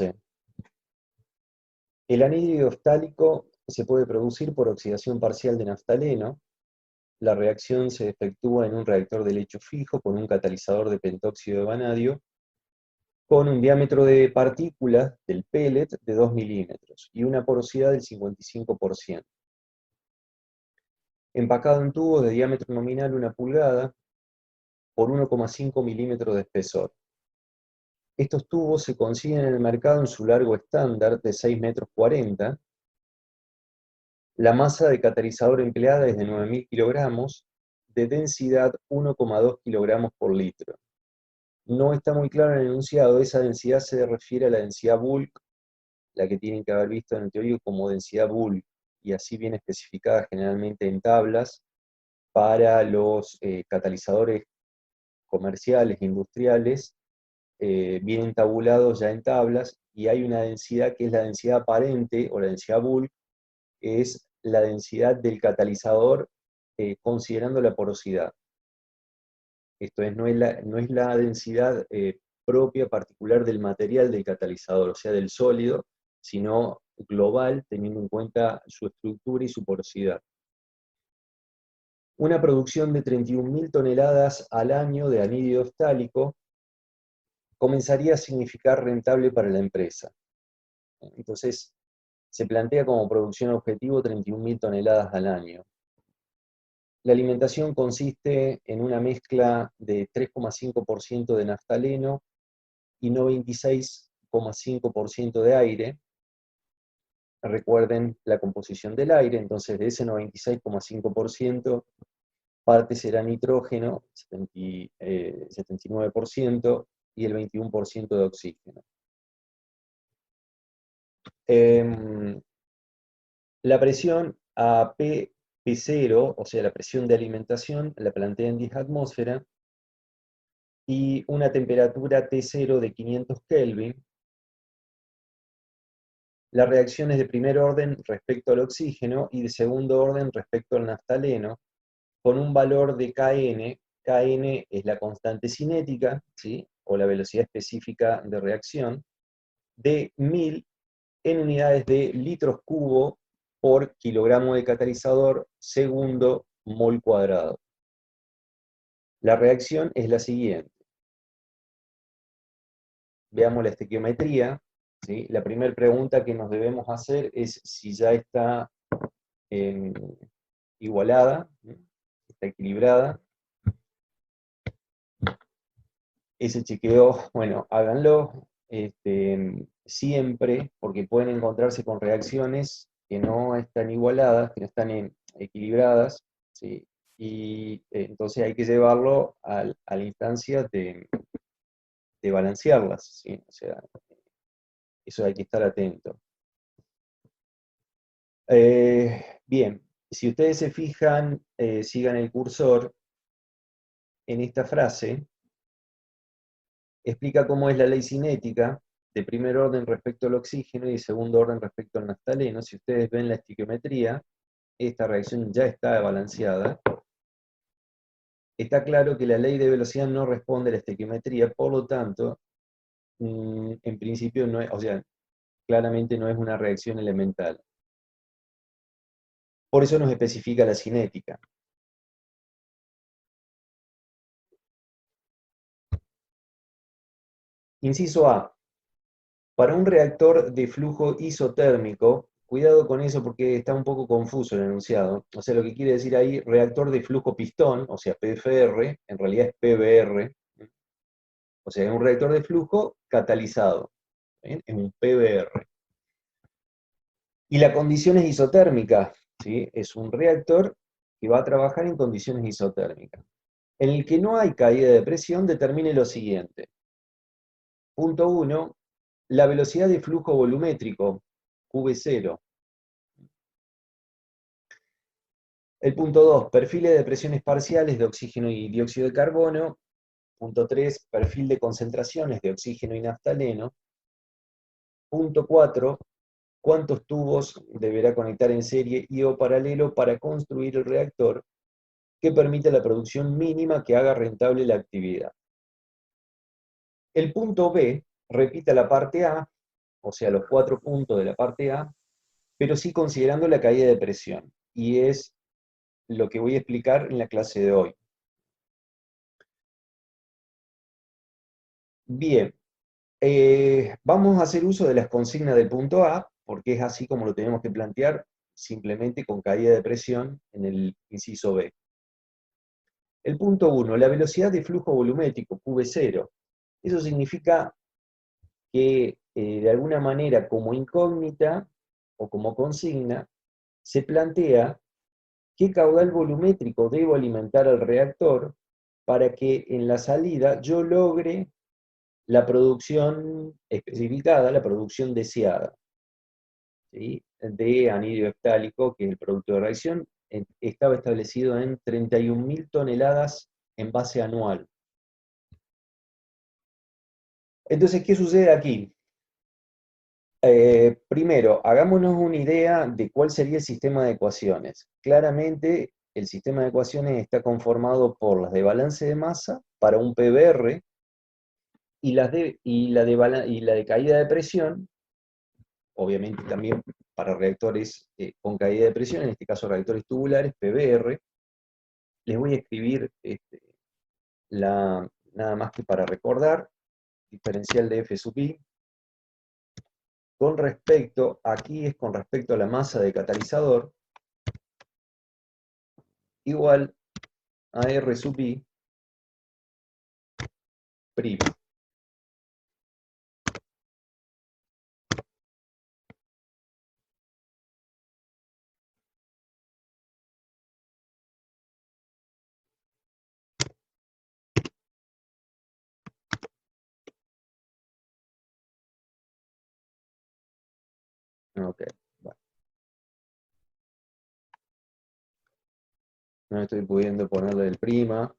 11. El anhídrido ftálico se puede producir por oxidación parcial de naftaleno. La reacción se efectúa en un reactor de lecho fijo con un catalizador de pentóxido de vanadio con un diámetro de partículas del pellet de 2 milímetros y una porosidad del 55%. Empacado en tubos de diámetro nominal 1 pulgada por 1,5 milímetros de espesor. Estos tubos se consiguen en el mercado en su largo estándar de 6,40 metros. La masa de catalizador empleada es de 9.000 kilogramos, de densidad 1,2 kilogramos por litro. No está muy claro en el enunciado, esa densidad se refiere a la densidad bulk, la que tienen que haber visto en el teórico como densidad bulk, y así viene especificada generalmente en tablas para los catalizadores comerciales, industriales, vienen tabulados ya en tablas, y hay una densidad que es la densidad aparente, o la densidad bulk, que es la densidad del catalizador considerando la porosidad. Esto es, no es la densidad propia particular del material del catalizador, o sea, del sólido, sino global, teniendo en cuenta su estructura y su porosidad. Una producción de 31.000 toneladas al año de anhídrido ftálico comenzaría a significar rentable para la empresa. Entonces, se plantea como producción objetivo 31.000 toneladas al año. La alimentación consiste en una mezcla de 3,5% de naftaleno y 96,5% de aire. Recuerden la composición del aire, entonces de ese 96,5%, parte será nitrógeno, 79%, y el 21% de oxígeno. La presión a P0, o sea, la presión de alimentación, la plantea en 10 atmósferas, y una temperatura T0 de 500 Kelvin. La reacción es de primer orden respecto al oxígeno y de segundo orden respecto al naftaleno, con un valor de Kn. Kn es la constante cinética, ¿sí?, o la velocidad específica de reacción, de 1000 en unidades de litros cubo por kilogramo de catalizador segundo mol cuadrado. La reacción es la siguiente. Veamos la estequiometría, ¿sí? La primera pregunta que nos debemos hacer es si ya está igualada, está equilibrada. Ese chequeo, bueno, háganlo siempre, porque pueden encontrarse con reacciones que no están igualadas, que no están equilibradas, ¿sí? Y entonces hay que llevarlo a la instancia de balancearlas, ¿sí? O sea, eso hay que estar atento. Bien, si ustedes se fijan, sigan el cursor en esta frase, explica cómo es la ley cinética, de primer orden respecto al oxígeno y de segundo orden respecto al naftaleno. Si ustedes ven la estequiometría, esta reacción ya está balanceada. Está claro que la ley de velocidad no responde a la estequiometría, por lo tanto, en principio no es, o sea, claramente no es una reacción elemental. Por eso nos especifica la cinética. Inciso A. Para un reactor de flujo isotérmico, cuidado con eso porque está un poco confuso el enunciado. O sea, lo que quiere decir ahí, reactor de flujo pistón, o sea, PFR, en realidad es PBR. O sea, es un reactor de flujo catalizado. ¿Bien? Es un PBR. Y la condición es isotérmica, ¿sí? Es un reactor que va a trabajar en condiciones isotérmicas. En el que no hay caída de presión, determine lo siguiente. Punto 1, la velocidad de flujo volumétrico, V0. El punto 2, perfiles de presiones parciales de oxígeno y dióxido de carbono. Punto 3, perfil de concentraciones de oxígeno y naftaleno. Punto 4, cuántos tubos deberá conectar en serie y o paralelo para construir el reactor que permita la producción mínima que haga rentable la actividad. El punto B repite la parte A o sea, los 4 puntos de la parte A, pero sí considerando la caída de presión. Y es lo que voy a explicar en la clase de hoy. Bien, vamos a hacer uso de las consignas del punto A, porque es así como lo tenemos que plantear, simplemente con caída de presión en el inciso B. El punto 1, la velocidad de flujo volumétrico, QV0. Eso significa que de alguna manera como incógnita o como consigna se plantea qué caudal volumétrico debo alimentar al reactor para que en la salida yo logre la producción especificada, la producción deseada, ¿sí? De anhídrido eftálico, que es el producto de reacción, estaba establecido en 31.000 toneladas en base anual. Entonces, ¿qué sucede aquí? Primero, hagámonos una idea de cuál sería el sistema de ecuaciones. Claramente, el sistema de ecuaciones está conformado por las de balance de masa para un PBR y la de caída de presión, obviamente también para reactores con caída de presión, en este caso reactores tubulares, PBR. Les voy a escribir nada más que para recordar, diferencial de F sub I. Con respecto, aquí es con respecto a la masa de catalizador, igual a R sub I prima. Ok, bueno, no estoy pudiendo ponerle el prima,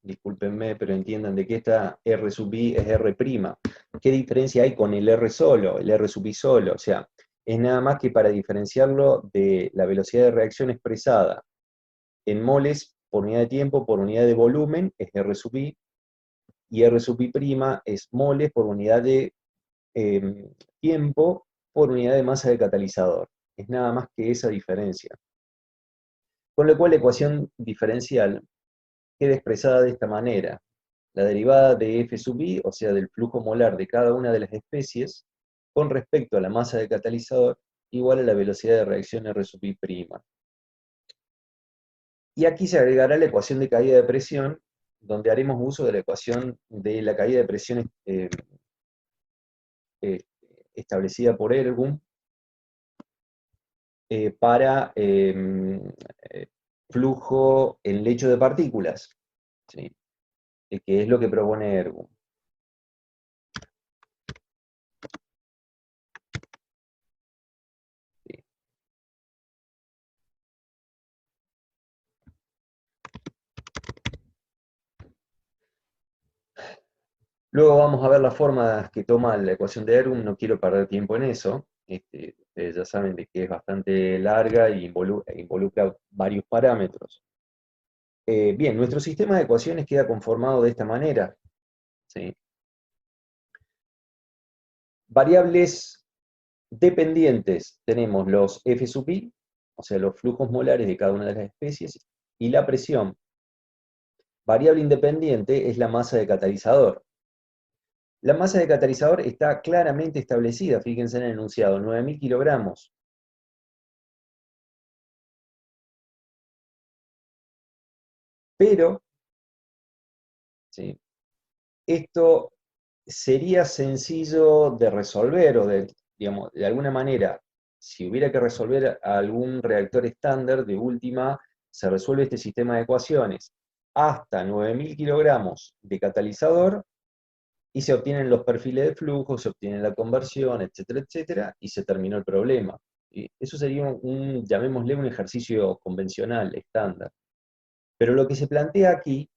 discúlpenme, pero entiendan de que esta R sub I es R prima. ¿Qué diferencia hay con el R solo, el R sub I solo? O sea, es nada más que para diferenciarlo de la velocidad de reacción expresada en moles por unidad de tiempo por unidad de volumen, es R sub I, y R sub I prima es moles por unidad de tiempo por unidad de masa de catalizador. Es nada más que esa diferencia. Con lo cual la ecuación diferencial queda expresada de esta manera. La derivada de F sub I, o sea, del flujo molar de cada una de las especies, con respecto a la masa del catalizador, igual a la velocidad de reacción R sub I prima. Y aquí se agregará la ecuación de caída de presión, donde haremos uso de la ecuación de la caída de presión eh, establecida por Ergun para flujo en lecho de partículas, ¿sí? Que es lo que propone Ergun. ¿Sí? Luego vamos a ver las formas que toma la ecuación de Ergun, no quiero perder tiempo en eso. Ustedes ya saben de que es bastante larga e involucra varios parámetros. Bien, nuestro sistema de ecuaciones queda conformado de esta manera, ¿sí? Variables dependientes tenemos los F sub I, o sea, los flujos molares de cada una de las especies, y la presión. Variable independiente es la masa de catalizador. La masa de catalizador está claramente establecida, fíjense en el enunciado, 9.000 kilogramos. Pero, ¿sí?, esto sería sencillo de resolver, o digamos, de alguna manera, si hubiera que resolver algún reactor estándar, de última, se resuelve este sistema de ecuaciones hasta 9.000 kilogramos de catalizador, y se obtienen los perfiles de flujo, se obtiene la conversión, etcétera, etcétera, y se terminó el problema. Y eso sería llamémosle un ejercicio convencional, estándar. Pero lo que se plantea aquí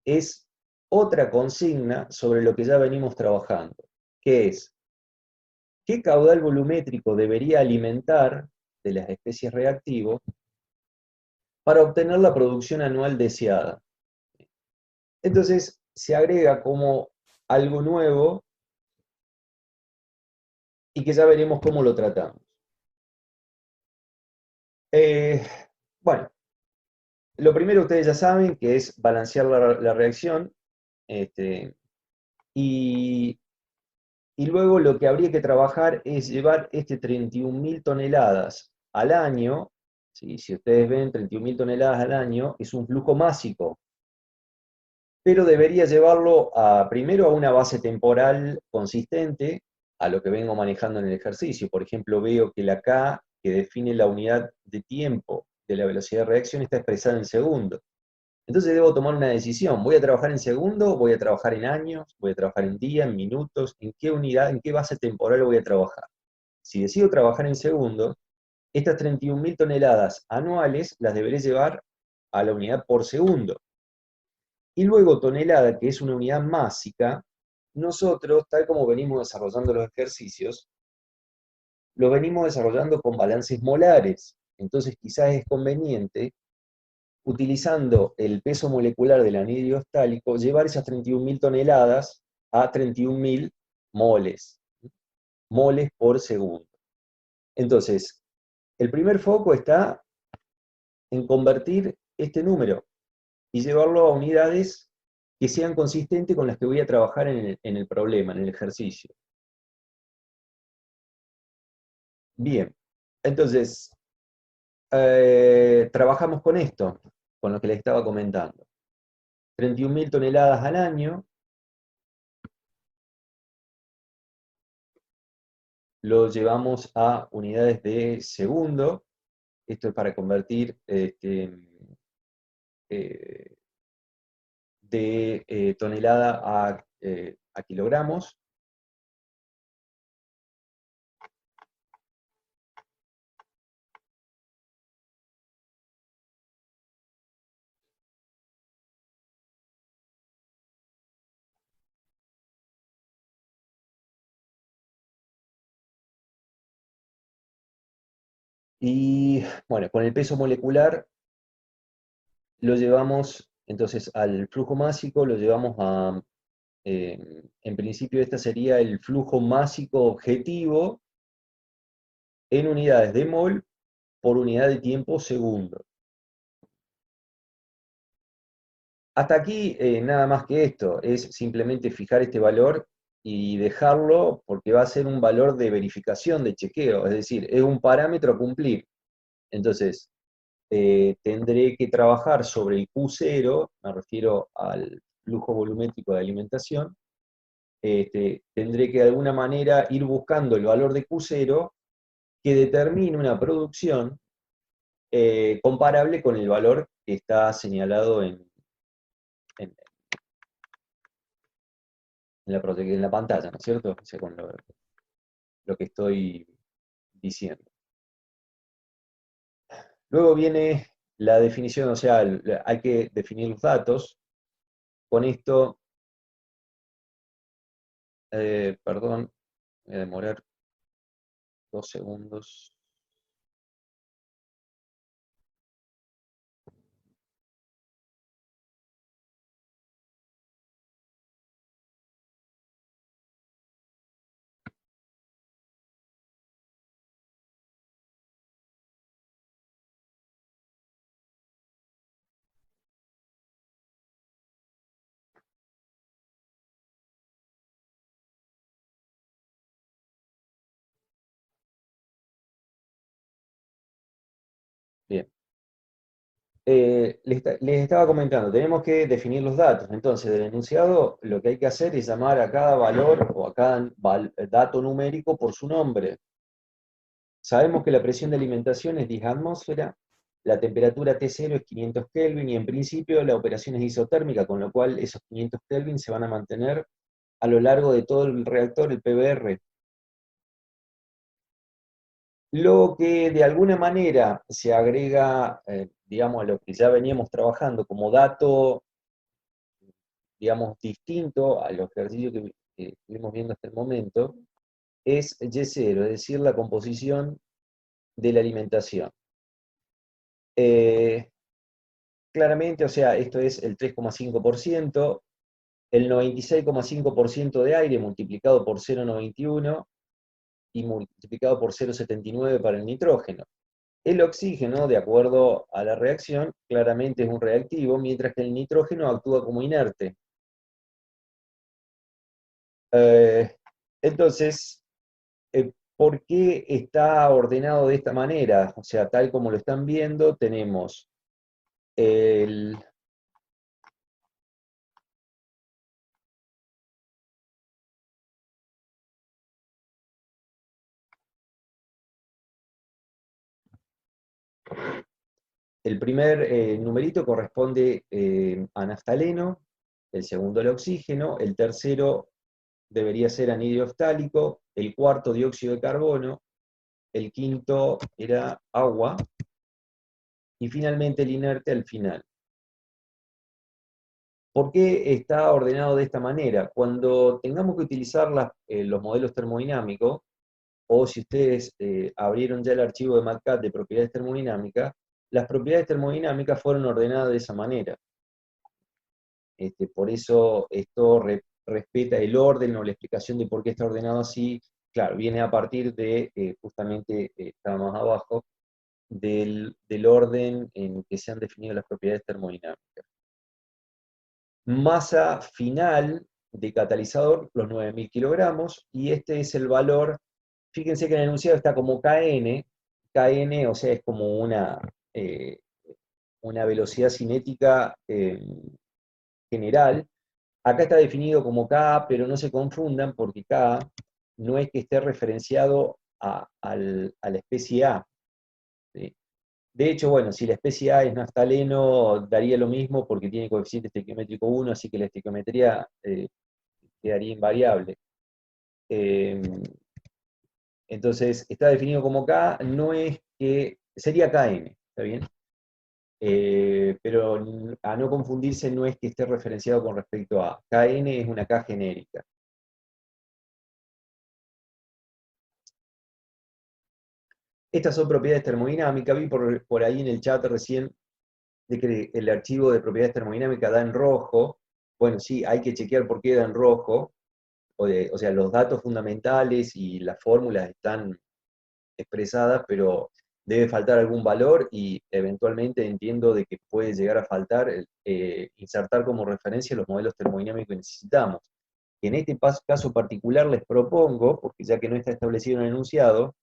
es otra consigna sobre lo que ya venimos trabajando, que es, ¿qué caudal volumétrico debería alimentar de las especies reactivos para obtener la producción anual deseada? Entonces, se agrega como algo nuevo y que ya veremos cómo lo tratamos. Bueno, lo primero ustedes ya saben que es balancear la reacción, y luego lo que habría que trabajar es llevar 31.000 toneladas al año. ¿Sí? Si ustedes ven, 31.000 toneladas al año es un flujo másico, pero debería llevarlo primero a una base temporal consistente a lo que vengo manejando en el ejercicio. Por ejemplo, veo que la K, que define la unidad de tiempo de la velocidad de reacción, está expresada en segundos. Entonces debo tomar una decisión. ¿Voy a trabajar en segundos? ¿Voy a trabajar en años? ¿Voy a trabajar en días, en minutos? ¿En qué unidad, en qué base temporal voy a trabajar? Si decido trabajar en segundos, estas 31.000 toneladas anuales las deberé llevar a la unidad por segundo. Y luego tonelada, que es una unidad másica, nosotros, tal como venimos desarrollando los ejercicios, lo venimos desarrollando con balances molares. Entonces quizás es conveniente, utilizando el peso molecular del anhídrido estálico, llevar esas 31.000 toneladas a 31.000 moles, moles por segundo. Entonces, el primer foco está en convertir este número y llevarlo a unidades que sean consistentes con las que voy a trabajar en el problema, en el ejercicio. Bien, entonces, trabajamos con esto, con lo que les estaba comentando. 31.000 toneladas al año, lo llevamos a unidades de segundo. Esto es para convertir de tonelada a kilogramos. Y bueno, con el peso molecular lo llevamos entonces al flujo másico, lo llevamos a, en principio este sería el flujo másico objetivo en unidades de mol por unidad de tiempo segundo. Hasta aquí nada más que esto, es simplemente fijar este valor y dejarlo porque va a ser un valor de verificación, de chequeo, es decir, es un parámetro a cumplir. Entonces, tendré que trabajar sobre el Q0, me refiero al flujo volumétrico de alimentación. Tendré que de alguna manera ir buscando el valor de Q0 que determine una producción comparable con el valor que está señalado en, en la pantalla, ¿no es cierto? O sea, con lo que estoy diciendo. Luego viene la definición, o sea, hay que definir los datos. Con esto, perdón, voy a demorar 2 segundos. Bien. Les estaba comentando, tenemos que definir los datos. Entonces, del enunciado, lo que hay que hacer es llamar a cada valor o a cada dato numérico por su nombre. Sabemos que la presión de alimentación es 10 atmósferas, la temperatura T0 es 500 Kelvin y en principio la operación es isotérmica, con lo cual esos 500 Kelvin se van a mantener a lo largo de todo el reactor, el PBR. Lo que de alguna manera se agrega, digamos, a lo que ya veníamos trabajando como dato, digamos, distinto a los ejercicios que estuvimos viendo hasta el momento, es Y0, es decir, la composición de la alimentación. Claramente, o sea, esto es el 3,5%, el 96,5% de aire multiplicado por 0,91, y multiplicado por 0,79 para el nitrógeno. El oxígeno, de acuerdo a la reacción, claramente es un reactivo, mientras que el nitrógeno actúa como inerte. Entonces, ¿por qué está ordenado de esta manera? O sea, tal como lo están viendo, tenemos el, el primer numerito corresponde a naftaleno, el segundo al oxígeno, el tercero debería ser anhídrido ftálico, el cuarto dióxido de carbono, el quinto era agua, y finalmente el inerte al final. ¿Por qué está ordenado de esta manera? Cuando tengamos que utilizar los modelos termodinámicos, o si ustedes abrieron ya el archivo de MATCAT de propiedades termodinámicas, las propiedades termodinámicas fueron ordenadas de esa manera. Por eso esto respeta el orden o la explicación de por qué está ordenado así. Claro, viene a partir de, justamente, está más abajo, del orden en que se han definido las propiedades termodinámicas. Masa final de catalizador, los 9.000 kilogramos, y este es el valor. Fíjense que en el enunciado está como KN, o sea, es como una velocidad cinética general. Acá está definido como K, pero no se confundan porque K no es que esté referenciado a la especie A. ¿Sí? De hecho, bueno, si la especie A es naftaleno, daría lo mismo porque tiene coeficiente estequiométrico 1, así que la estequiometría quedaría invariable. Entonces, está definido como K, no es que, sería KN, ¿está bien? Pero a no confundirse no es que esté referenciado con respecto a. KN es una K genérica. Estas son propiedades termodinámicas. Vi por ahí en el chat recién de que el archivo de propiedades termodinámicas da en rojo. Bueno, sí, hay que chequear por qué da en rojo. O sea, los datos fundamentales y las fórmulas están expresadas, pero debe faltar algún valor y eventualmente entiendo de que puede llegar a faltar insertar como referencia los modelos termodinámicos que necesitamos. En este caso particular les propongo, porque ya que no está establecido en el enunciado,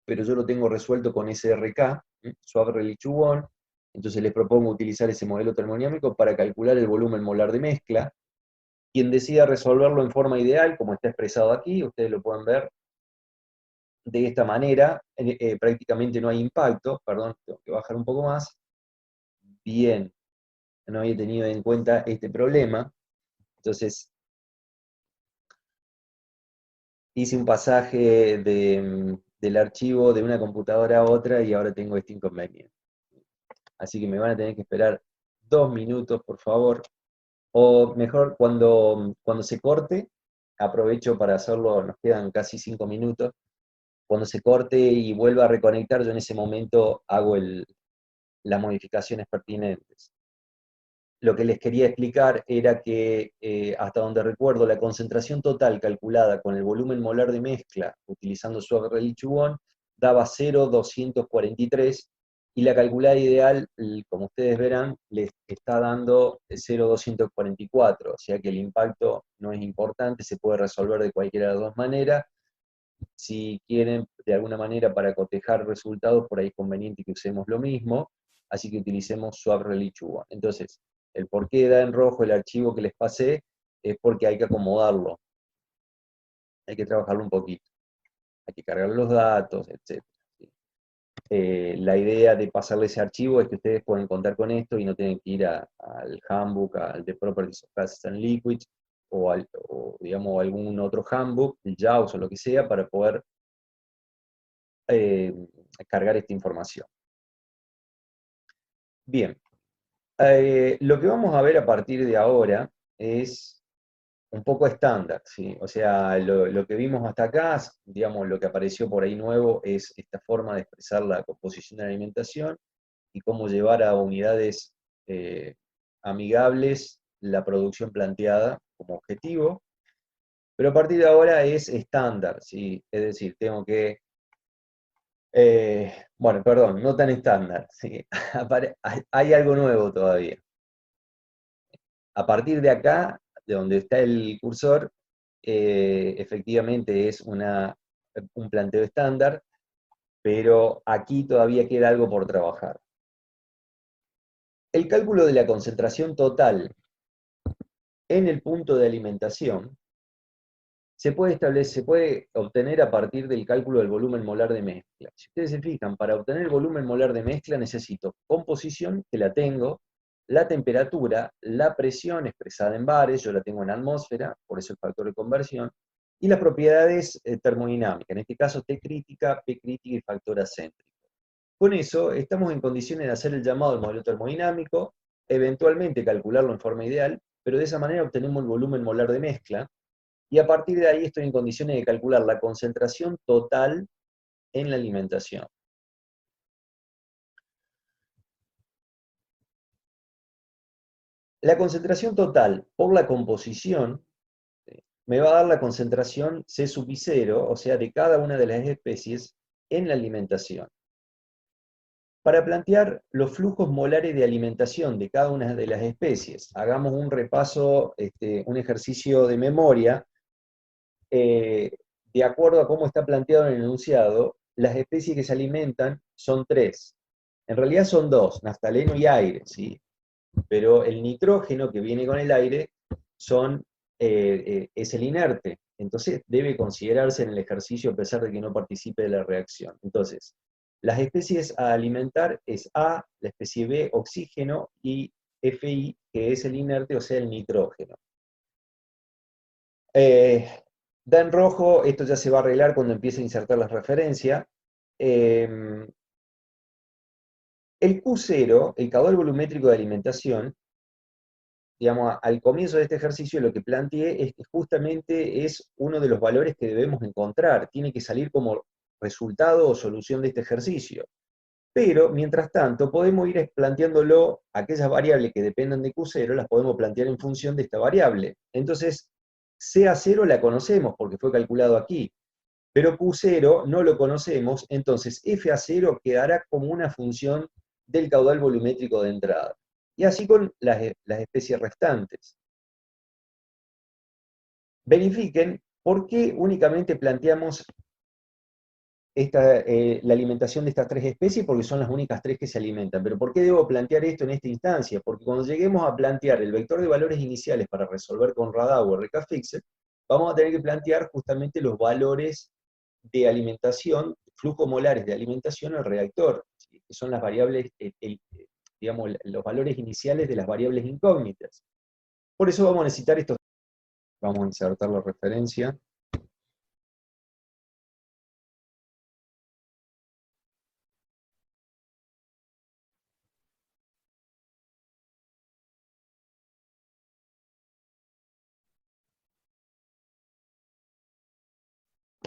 pero yo lo tengo resuelto con SRK, Swab-Rayleigh-Chuon, entonces les propongo utilizar ese modelo termodinámico para calcular el volumen molar de mezcla. Quien decida resolverlo en forma ideal, como está expresado aquí, ustedes lo pueden ver de esta manera, prácticamente no hay impacto, perdón, tengo que bajar un poco más. Bien, no había tenido en cuenta este problema, entonces hice un pasaje del archivo de una computadora a otra y ahora tengo este inconveniente. Así que me van a tener que esperar 2 minutos, por favor. O mejor, cuando se corte, aprovecho para hacerlo, nos quedan casi 5 minutos. Cuando se corte y vuelva a reconectar, yo en ese momento hago las modificaciones pertinentes. Lo que les quería explicar era que, hasta donde recuerdo, la concentración total calculada con el volumen molar de mezcla, utilizando Swab-Rayleigh-Chuon, daba 0,243, y la calculada ideal, como ustedes verán, les está dando 0,244, o sea que el impacto no es importante, se puede resolver de cualquiera de las dos maneras. Si quieren, de alguna manera, para cotejar resultados, por ahí es conveniente que usemos lo mismo, así que utilicemos Swab-Rayleigh-Chuon. Entonces, el por qué da en rojo el archivo que les pasé es porque hay que acomodarlo, hay que trabajarlo un poquito, hay que cargar los datos, etc. La idea de pasarle ese archivo es que ustedes pueden contar con esto y no tienen que ir al handbook, al de Properties of Gases and Liquids, o digamos algún otro handbook, el JAWS o lo que sea, para poder eh, cargar esta información. Bien, lo que vamos a ver a partir de ahora es un poco estándar, ¿sí? O sea, lo que vimos hasta acá, digamos, lo que apareció por ahí nuevo es esta forma de expresar la composición de la alimentación y cómo llevar a unidades amigables la producción planteada como objetivo. Pero a partir de ahora es estándar, ¿sí? Es decir, tengo que... bueno, perdón, no tan estándar, ¿sí? Hay algo nuevo todavía. A partir de acá, de donde está el cursor, efectivamente es un planteo estándar, pero aquí todavía queda algo por trabajar. El cálculo de la concentración total en el punto de alimentación se puede obtener a partir del cálculo del volumen molar de mezcla. Si ustedes se fijan, para obtener el volumen molar de mezcla necesito composición, que la tengo, la temperatura, la presión expresada en bares, yo la tengo en atmósfera, por eso el factor de conversión, y las propiedades termodinámicas, en este caso T crítica, P crítica y factor acéntrico. Con eso estamos en condiciones de hacer el llamado al modelo termodinámico, eventualmente calcularlo en forma ideal, pero de esa manera obtenemos el volumen molar de mezcla, y a partir de ahí estoy en condiciones de calcular la concentración total en la alimentación. La concentración total por la composición me va a dar la concentración C sub I0, o sea, de cada una de las especies en la alimentación. Para plantear los flujos molares de alimentación de cada una de las especies, hagamos un repaso, un ejercicio de memoria. De acuerdo a cómo está planteado en el enunciado, las especies que se alimentan son tres. En realidad son dos, naftaleno y aire, ¿sí? Pero el nitrógeno que viene con el aire es el inerte, entonces debe considerarse en el ejercicio a pesar de que no participe de la reacción. Entonces, las especies a alimentar es A, la especie B, oxígeno, y FI, que es el inerte, o sea, el nitrógeno. Da en rojo, esto ya se va a arreglar cuando empiece a insertar las referencias. El Q0, el caudal volumétrico de alimentación, digamos, al comienzo de este ejercicio lo que planteé es que justamente es uno de los valores que debemos encontrar, tiene que salir como resultado o solución de este ejercicio. Pero, mientras tanto, podemos ir planteándolo, aquellas variables que dependan de Q0, las podemos plantear en función de esta variable. Entonces, CA0 la conocemos porque fue calculado aquí, pero Q0 no lo conocemos, entonces FA0 quedará como una función del caudal volumétrico de entrada. Y así con las especies restantes. Verifiquen por qué únicamente planteamos la alimentación de estas tres especies, porque son las únicas tres que se alimentan. Pero ¿por qué debo plantear esto en esta instancia? Porque cuando lleguemos a plantear el vector de valores iniciales para resolver con Radau o RK-Fixed, vamos a tener que plantear justamente los valores de alimentación, flujos molares de alimentación al reactor, ¿sí? Que son las variables, digamos, los valores iniciales de las variables incógnitas. Por eso vamos a necesitar estos. Vamos a insertar la referencia.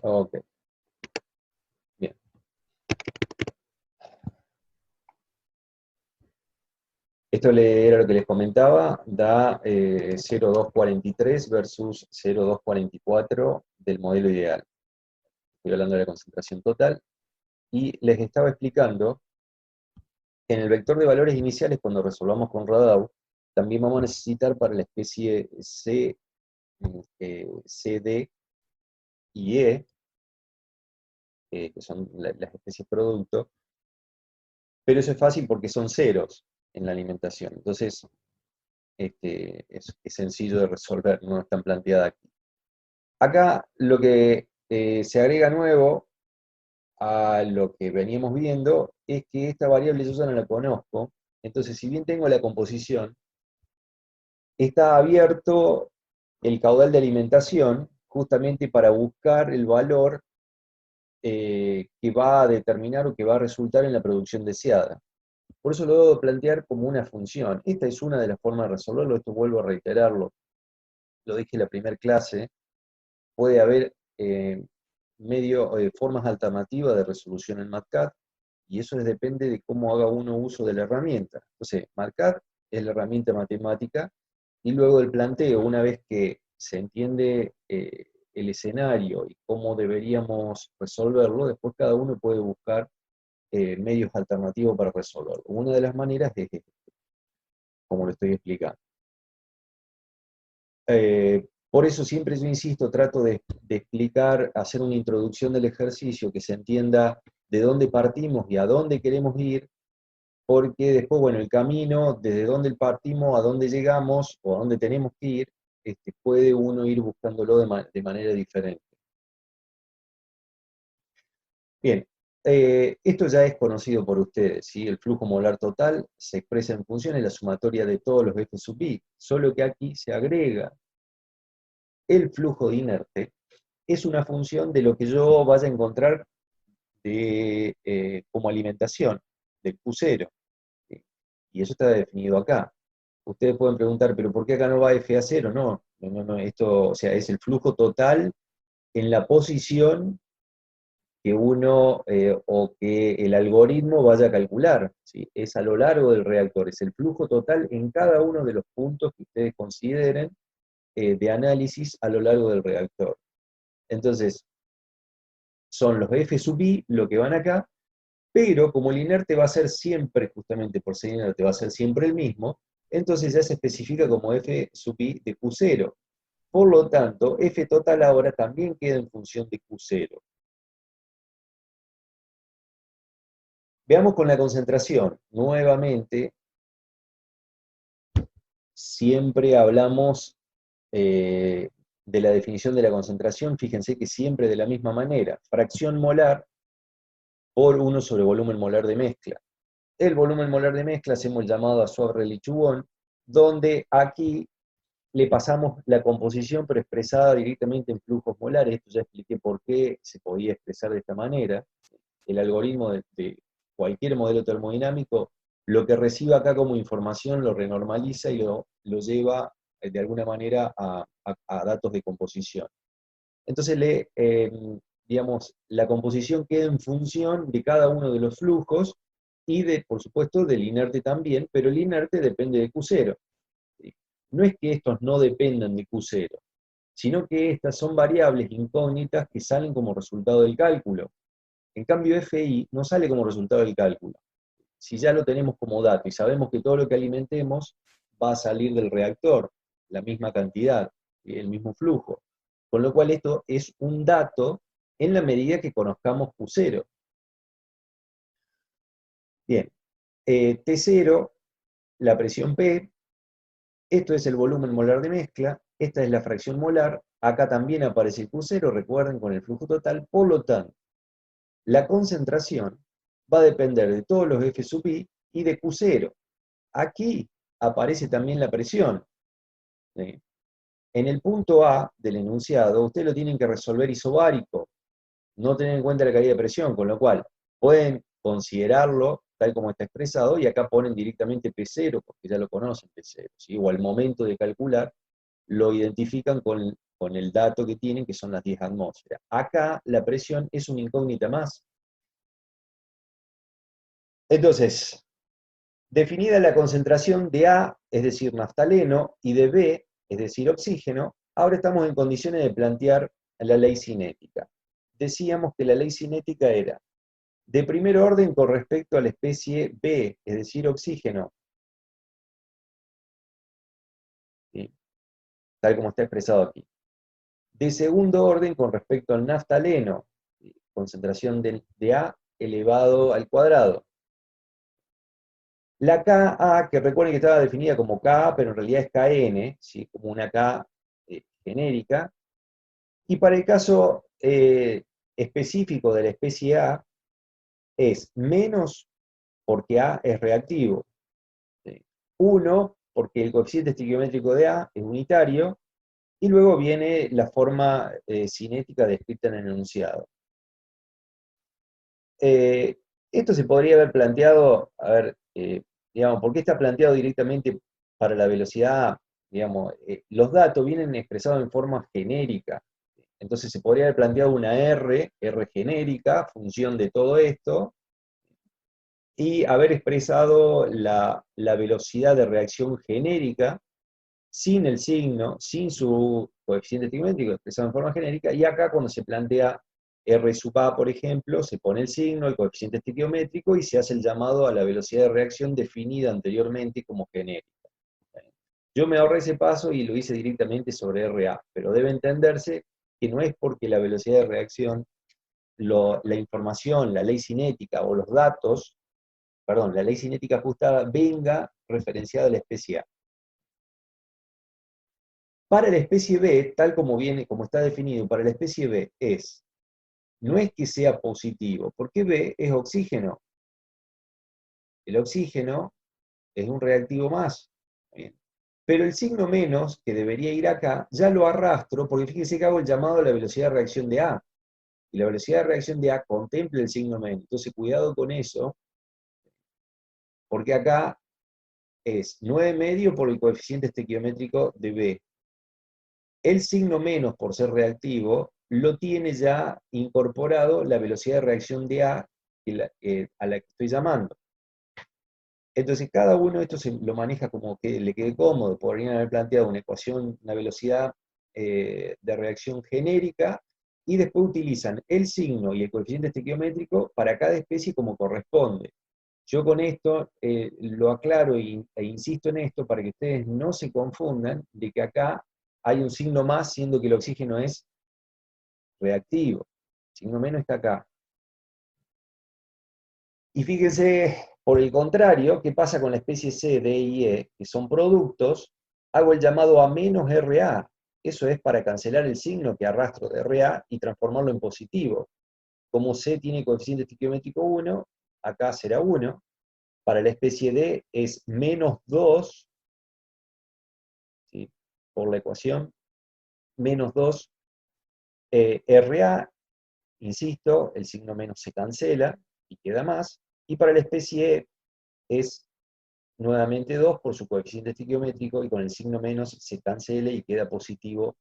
Ok, bien. Esto era lo que les comentaba, da 0,243 versus 0,244 del modelo ideal. Estoy hablando de la concentración total. Y les estaba explicando que en el vector de valores iniciales, cuando resolvamos con Radau, también vamos a necesitar para la especie C, CD y E, que son las especies producto, pero eso es fácil porque son ceros en la alimentación. Entonces, es sencillo de resolver, no están planteadas aquí. Acá lo que se agrega nuevo a lo que veníamos viendo es que esta variable yo ya no la conozco, entonces si bien tengo la composición, está abierto el caudal de alimentación justamente para buscar el valor que va a determinar o que va a resultar en la producción deseada. Por eso lo debo plantear como una función. Esta es una de las formas de resolverlo, esto vuelvo a reiterarlo, lo dije en la primera clase, puede haber formas alternativas de resolución en MATCAD, y eso depende de cómo haga uno uso de la herramienta. Entonces, MATCAD es la herramienta matemática, y luego el planteo, una vez que se entiende el escenario y cómo deberíamos resolverlo, después cada uno puede buscar medios alternativos para resolverlo. Una de las maneras es como lo estoy explicando. Por eso siempre yo insisto, trato de explicar, hacer una introducción del ejercicio, que se entienda de dónde partimos y a dónde queremos ir, porque después, bueno, el camino, desde dónde partimos, a dónde llegamos, o a dónde tenemos que ir, puede uno ir buscándolo de manera diferente. Bien, esto ya es conocido por ustedes, ¿sí? El flujo molar total se expresa en función de la sumatoria de todos los F sub i, solo que aquí se agrega el flujo de inerte, es una función de lo que yo vaya a encontrar como alimentación, del Q0, ¿sí? Y eso está definido acá. Ustedes pueden preguntar, ¿pero por qué acá no va F a 0? No, esto, o sea, es el flujo total en la posición que uno o que el algoritmo vaya a calcular, ¿sí? Es a lo largo del reactor, es el flujo total en cada uno de los puntos que ustedes consideren de análisis a lo largo del reactor. Entonces, son los F sub i lo que van acá, pero como el inerte va a ser siempre, justamente por ser inerte, va a ser siempre el mismo, entonces ya se especifica como F sub i de Q0. Por lo tanto, F total ahora también queda en función de Q0. Veamos con la concentración. Nuevamente, siempre hablamos de la definición de la concentración, fíjense que siempre de la misma manera. Fracción molar por 1 sobre volumen molar de mezcla. El volumen molar de mezcla hacemos el llamado a Swab-Rayleigh-Chubon, donde aquí le pasamos la composición, pero expresada directamente en flujos molares. Esto ya expliqué por qué se podía expresar de esta manera. El algoritmo de cualquier modelo termodinámico, lo que recibe acá como información lo renormaliza y lo lleva de alguna manera a datos de composición. Entonces, digamos, la composición queda en función de cada uno de los flujos y, por supuesto, del inerte también, pero el inerte depende de Q0. No es que estos no dependan de Q0, sino que estas son variables incógnitas que salen como resultado del cálculo. En cambio, FI no sale como resultado del cálculo. Si ya lo tenemos como dato y sabemos que todo lo que alimentemos va a salir del reactor, la misma cantidad, el mismo flujo. Con lo cual esto es un dato en la medida que conozcamos Q0. Bien, T0, la presión P, esto es el volumen molar de mezcla, esta es la fracción molar, acá también aparece el Q0, recuerden, con el flujo total, por lo tanto, la concentración va a depender de todos los F sub i y de Q0. Aquí aparece también la presión. ¿Sí? En el punto A del enunciado, ustedes lo tienen que resolver isobárico, no tener en cuenta la caída de presión, con lo cual pueden considerarlo tal como está expresado, y acá ponen directamente P0, porque ya lo conocen P0, ¿sí? O al momento de calcular, lo identifican con el dato que tienen, que son las 10 atmósferas. Acá la presión es una incógnita más. Entonces, definida la concentración de A, es decir, naftaleno, y de B, es decir, oxígeno, ahora estamos en condiciones de plantear la ley cinética. Decíamos que la ley cinética era de primer orden con respecto a la especie B, es decir, oxígeno, ¿sí? Tal como está expresado aquí. De segundo orden con respecto al naftaleno, ¿sí? Concentración de A elevado al cuadrado. La Ka, que recuerden que estaba definida como Ka, pero en realidad es Kn, ¿sí? Como una K genérica. Y para el caso específico de la especie A, es menos porque A es reactivo, ¿sí? 1 porque el coeficiente estequiométrico de A es unitario, y luego viene la forma cinética descrita en el enunciado. Esto se podría haber planteado, a ver, digamos, ¿por qué está planteado directamente para la velocidad A? Digamos, los datos vienen expresados en forma genérica, entonces se podría haber planteado una R genérica, función de todo esto, y haber expresado la velocidad de reacción genérica sin el signo, sin su coeficiente estequiométrico expresado en forma genérica, y acá cuando se plantea R sub A, por ejemplo, se pone el signo, el coeficiente estequiométrico, y se hace el llamado a la velocidad de reacción definida anteriormente como genérica. Yo me ahorré ese paso y lo hice directamente sobre RA, pero debe entenderse que no es porque la velocidad de reacción, la información, la ley cinética o los datos, perdón, la ley cinética ajustada venga referenciada a la especie A. Para la especie B, tal como viene, como está definido, para la especie B no es que sea positivo, porque B es oxígeno. El oxígeno es un reactivo más. Bien. Pero el signo menos, que debería ir acá, ya lo arrastro, porque fíjense que hago el llamado a la velocidad de reacción de A. Y la velocidad de reacción de A contempla el signo menos. Entonces, cuidado con eso, porque acá es 9,5 por el coeficiente estequiométrico de B. El signo menos, por ser reactivo, lo tiene ya incorporado la velocidad de reacción de A a la que estoy llamando. Entonces, cada uno de estos lo maneja como que le quede cómodo. Podrían haber planteado una ecuación, una velocidad de reacción genérica, y después utilizan el signo y el coeficiente estequiométrico para cada especie como corresponde. Yo con esto lo aclaro e insisto en esto para que ustedes no se confundan de que acá hay un signo más, siendo que el oxígeno es reactivo. El signo menos está acá. Y fíjense, por el contrario, ¿qué pasa con la especie C, D y E, que son productos? Hago el llamado a menos RA. Eso es para cancelar el signo que arrastro de RA y transformarlo en positivo. Como C tiene coeficiente estequiométrico 1, acá será 1. Para la especie D es menos 2, ¿sí? Por la ecuación, menos 2 RA, insisto, el signo menos se cancela y queda más. Y para la especie E es nuevamente 2 por su coeficiente estequiométrico, y con el signo menos se cancela y queda positivo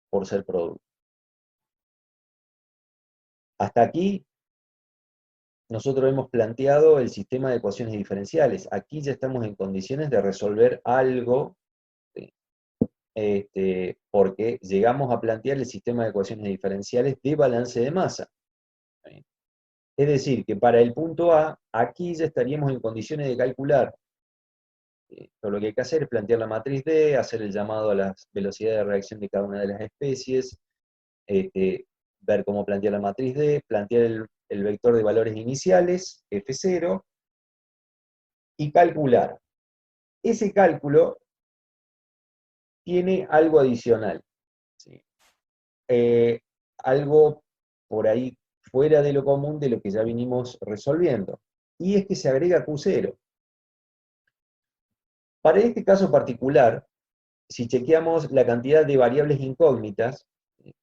por ser producto. Hasta aquí nosotros hemos planteado el sistema de ecuaciones diferenciales. Aquí ya estamos en condiciones de resolver algo, ¿sí? Porque llegamos a plantear el sistema de ecuaciones diferenciales de balance de masa. ¿Sí? Es decir, que para el punto A, aquí ya estaríamos en condiciones de calcular. Todo lo que hay que hacer es plantear la matriz D, hacer el llamado a las velocidades de reacción de cada una de las especies, ver cómo plantear la matriz D, plantear el vector de valores iniciales, F0, y calcular. Ese cálculo tiene algo adicional, ¿sí? Algo por ahí fuera de lo común de lo que ya vinimos resolviendo, y es que se agrega Q0. Para este caso particular, si chequeamos la cantidad de variables incógnitas,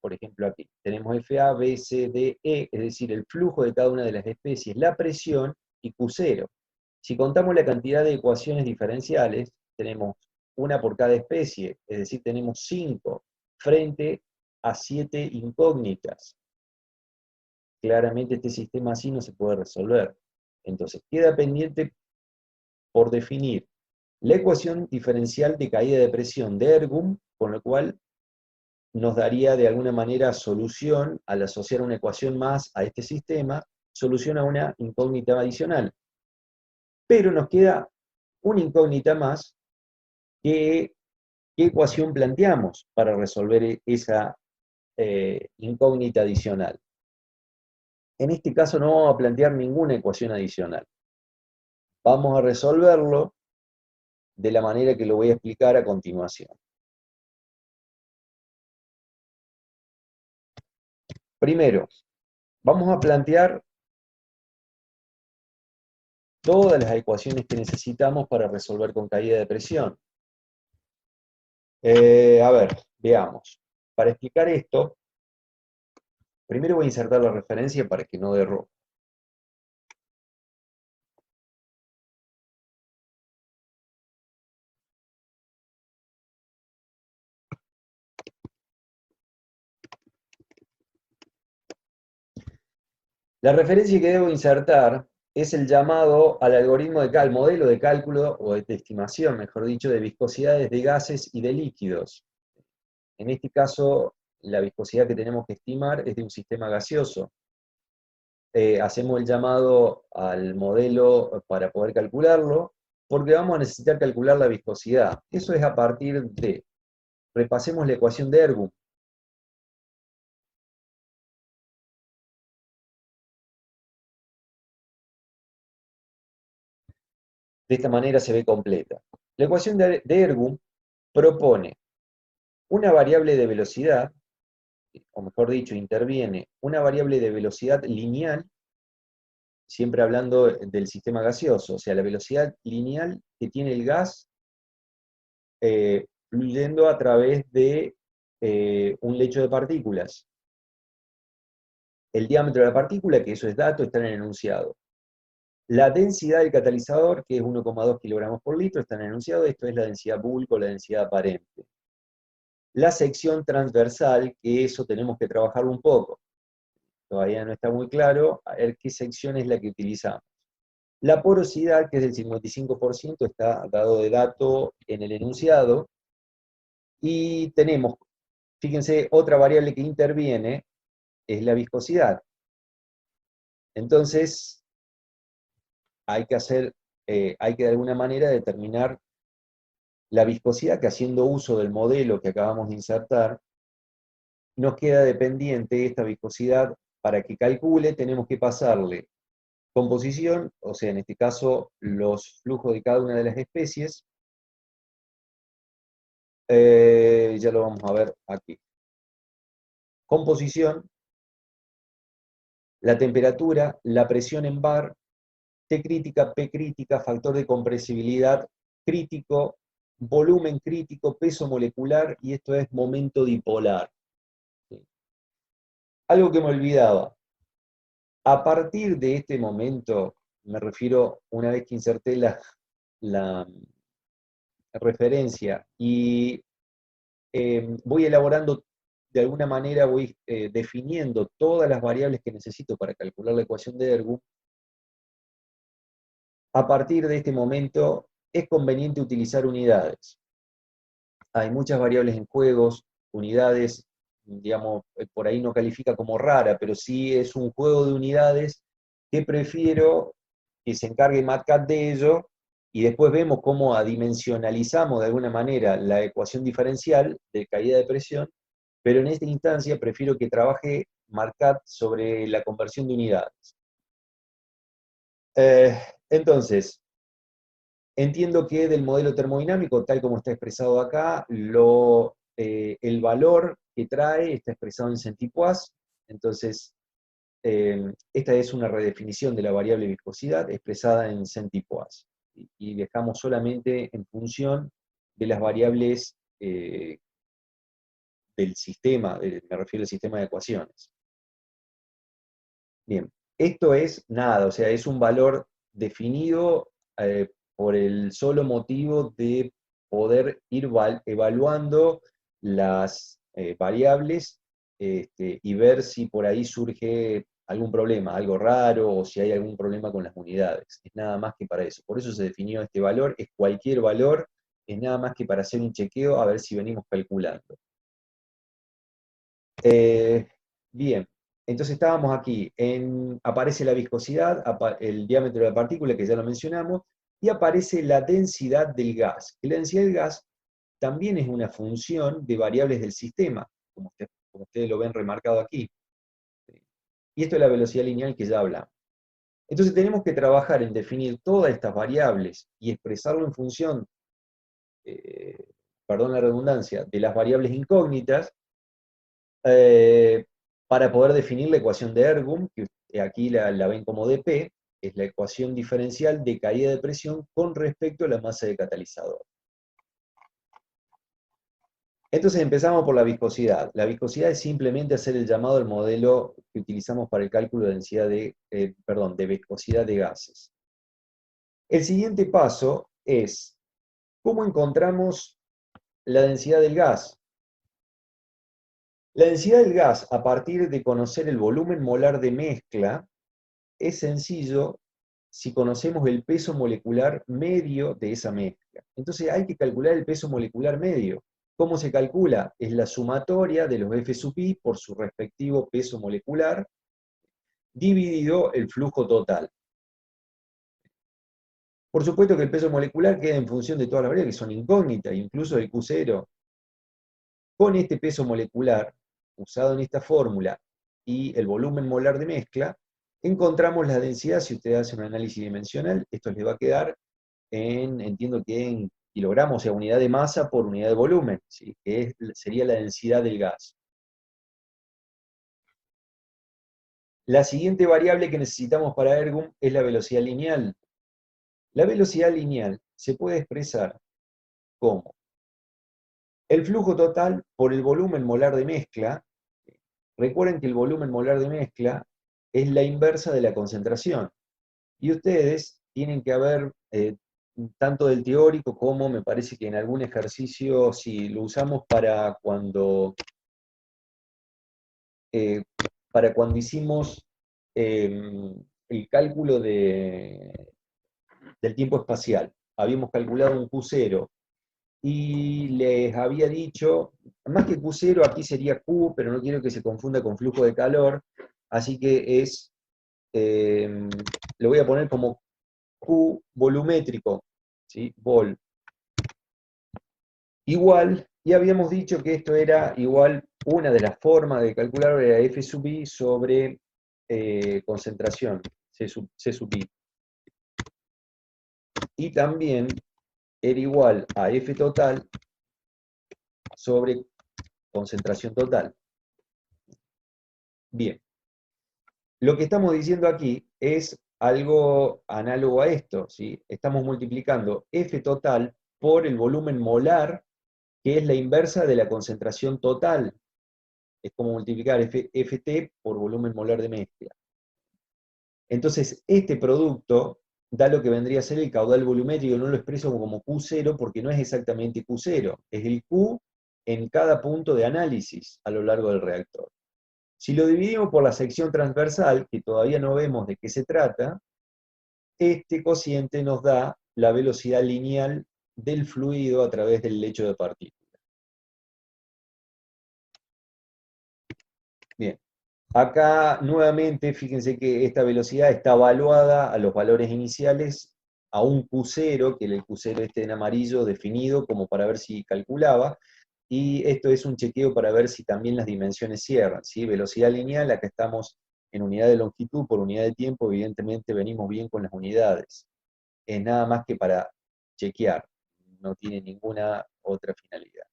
por ejemplo aquí, tenemos FA, B, C, D, E, es decir, el flujo de cada una de las especies, la presión y Q0. Si contamos la cantidad de ecuaciones diferenciales, tenemos una por cada especie, es decir, tenemos 5 frente a 7 incógnitas. Claramente este sistema así no se puede resolver. Entonces, queda pendiente por definir la ecuación diferencial de caída de presión de Ergun, con lo cual nos daría de alguna manera solución, al asociar una ecuación más a este sistema, solución a una incógnita adicional. Pero nos queda una incógnita más, que ¿qué ecuación planteamos para resolver esa incógnita adicional? En este caso no vamos a plantear ninguna ecuación adicional. Vamos a resolverlo de la manera que lo voy a explicar a continuación. Primero, vamos a plantear todas las ecuaciones que necesitamos para resolver con caída de presión. A ver, veamos. Para explicar esto, primero voy a insertar la referencia para que no dé error. La referencia que debo insertar es el llamado al algoritmo al modelo de cálculo, o de estimación, mejor dicho, de viscosidades de gases y de líquidos. En este caso, la viscosidad que tenemos que estimar es de un sistema gaseoso. Hacemos el llamado al modelo para poder calcularlo, porque vamos a necesitar calcular la viscosidad. Eso es a partir de, repasemos la ecuación de Ergun. De esta manera se ve completa. La ecuación de Ergun propone una variable de velocidad, o mejor dicho, interviene una variable de velocidad lineal, siempre hablando del sistema gaseoso, o sea, la velocidad lineal que tiene el gas fluyendo a través de un lecho de partículas. El diámetro de la partícula, que eso es dato, está en el enunciado. La densidad del catalizador, que es 1,2 kilogramos por litro, está en el enunciado. Esto es la densidad bulk o la densidad aparente. La sección transversal, que eso tenemos que trabajarlo un poco. Todavía no está muy claro a ver qué sección es la que utilizamos. La porosidad, que es del 55%, está dado de dato en el enunciado. Y tenemos, fíjense, otra variable que interviene es la viscosidad. Entonces, hay que de alguna manera determinar la viscosidad, que haciendo uso del modelo que acabamos de insertar, nos queda dependiente esta viscosidad. Para que calcule, tenemos que pasarle composición, o sea, en este caso, los flujos de cada una de las especies. Ya lo vamos a ver aquí. Composición, la temperatura, la presión en bar, T crítica, P crítica, factor de compresibilidad crítico, volumen crítico, peso molecular, y esto es momento dipolar. ¿Sí? Algo que me olvidaba. A partir de este momento, me refiero una vez que inserté la referencia y voy elaborando, de alguna manera voy definiendo todas las variables que necesito para calcular la ecuación de Ergun. A partir de este momento es conveniente utilizar unidades. Hay muchas variables en juegos, unidades, digamos, por ahí no califica como rara, pero sí es un juego de unidades que prefiero que se encargue MATCAT de ello, y después vemos cómo adimensionalizamos de alguna manera la ecuación diferencial de caída de presión, pero en esta instancia prefiero que trabaje MATCAT sobre la conversión de unidades. Entonces, entiendo que del modelo termodinámico, tal como está expresado acá, el valor que trae está expresado en centipoise. Entonces, esta es una redefinición de la variable viscosidad expresada en centipoise. Y dejamos solamente en función de las variables del sistema, me refiero al sistema de ecuaciones. Bien, esto es nada, o sea, es un valor definido por el solo motivo de poder ir evaluando las variables y ver si por ahí surge algún problema, algo raro, o si hay algún problema con las unidades. Es nada más que para eso. Por eso se definió este valor, es cualquier valor, es nada más que para hacer un chequeo a ver si venimos calculando. Bien, entonces estábamos aquí, aparece la viscosidad, el diámetro de la partícula, que ya lo mencionamos, y aparece la densidad del gas. Y la densidad del gas también es una función de variables del sistema, como ustedes lo ven remarcado aquí. Y esto es la velocidad lineal que ya hablamos. Entonces tenemos que trabajar en definir todas estas variables y expresarlo en función, perdón la redundancia, de las variables incógnitas, para poder definir la ecuación de Ergun, que aquí la ven como dP, es la ecuación diferencial de caída de presión con respecto a la masa de catalizador. Entonces empezamos por la viscosidad. La viscosidad es simplemente hacer el llamado al modelo que utilizamos para el cálculo de densidad de viscosidad de gases. El siguiente paso es cómo encontramos la densidad del gas. La densidad del gas, a partir de conocer el volumen molar de mezcla, es sencillo, si conocemos el peso molecular medio de esa mezcla. Entonces hay que calcular el peso molecular medio. ¿Cómo se calcula? Es la sumatoria de los F sub i por su respectivo peso molecular, dividido el flujo total. Por supuesto que el peso molecular queda en función de todas las variables que son incógnitas, incluso del Q0. Con este peso molecular, usado en esta fórmula, y el volumen molar de mezcla, encontramos la densidad. Si usted hace un análisis dimensional, esto le va a quedar entiendo que en kilogramos, o sea, unidad de masa por unidad de volumen, ¿sí? Que sería la densidad del gas. La siguiente variable que necesitamos para ERGUM es la velocidad lineal. La velocidad lineal se puede expresar como el flujo total por el volumen molar de mezcla. Recuerden que el volumen molar de mezcla es la inversa de la concentración. Y ustedes tienen que haber, tanto del teórico como me parece que en algún ejercicio, si lo usamos para cuando hicimos el cálculo del tiempo espacial. Habíamos calculado un Q0 y les había dicho, más que Q0 aquí sería Q, pero no quiero que se confunda con flujo de calor, así que lo voy a poner como Q volumétrico, ¿sí? Vol. Igual, y habíamos dicho que esto era igual, una de las formas de calcular era F sub i sobre concentración, C sub i. Y también era igual a F total sobre concentración total. Bien, lo que estamos diciendo aquí es algo análogo a esto, ¿sí? Estamos multiplicando F total por el volumen molar, que es la inversa de la concentración total. Es como multiplicar Ft por volumen molar de mezcla. Entonces, este producto da lo que vendría a ser el caudal volumétrico. No lo expreso como Q0 porque no es exactamente Q0, es el Q en cada punto de análisis a lo largo del reactor. Si lo dividimos por la sección transversal, que todavía no vemos de qué se trata, este cociente nos da la velocidad lineal del fluido a través del lecho de partículas. Bien. Acá, nuevamente, fíjense que esta velocidad está evaluada a los valores iniciales, a un Q0, que el Q0 este en amarillo definido como para ver si calculaba, y esto es un chequeo para ver si también las dimensiones cierran, ¿sí? Velocidad lineal, acá estamos en unidad de longitud por unidad de tiempo, evidentemente venimos bien con las unidades. Es nada más que para chequear, no tiene ninguna otra finalidad.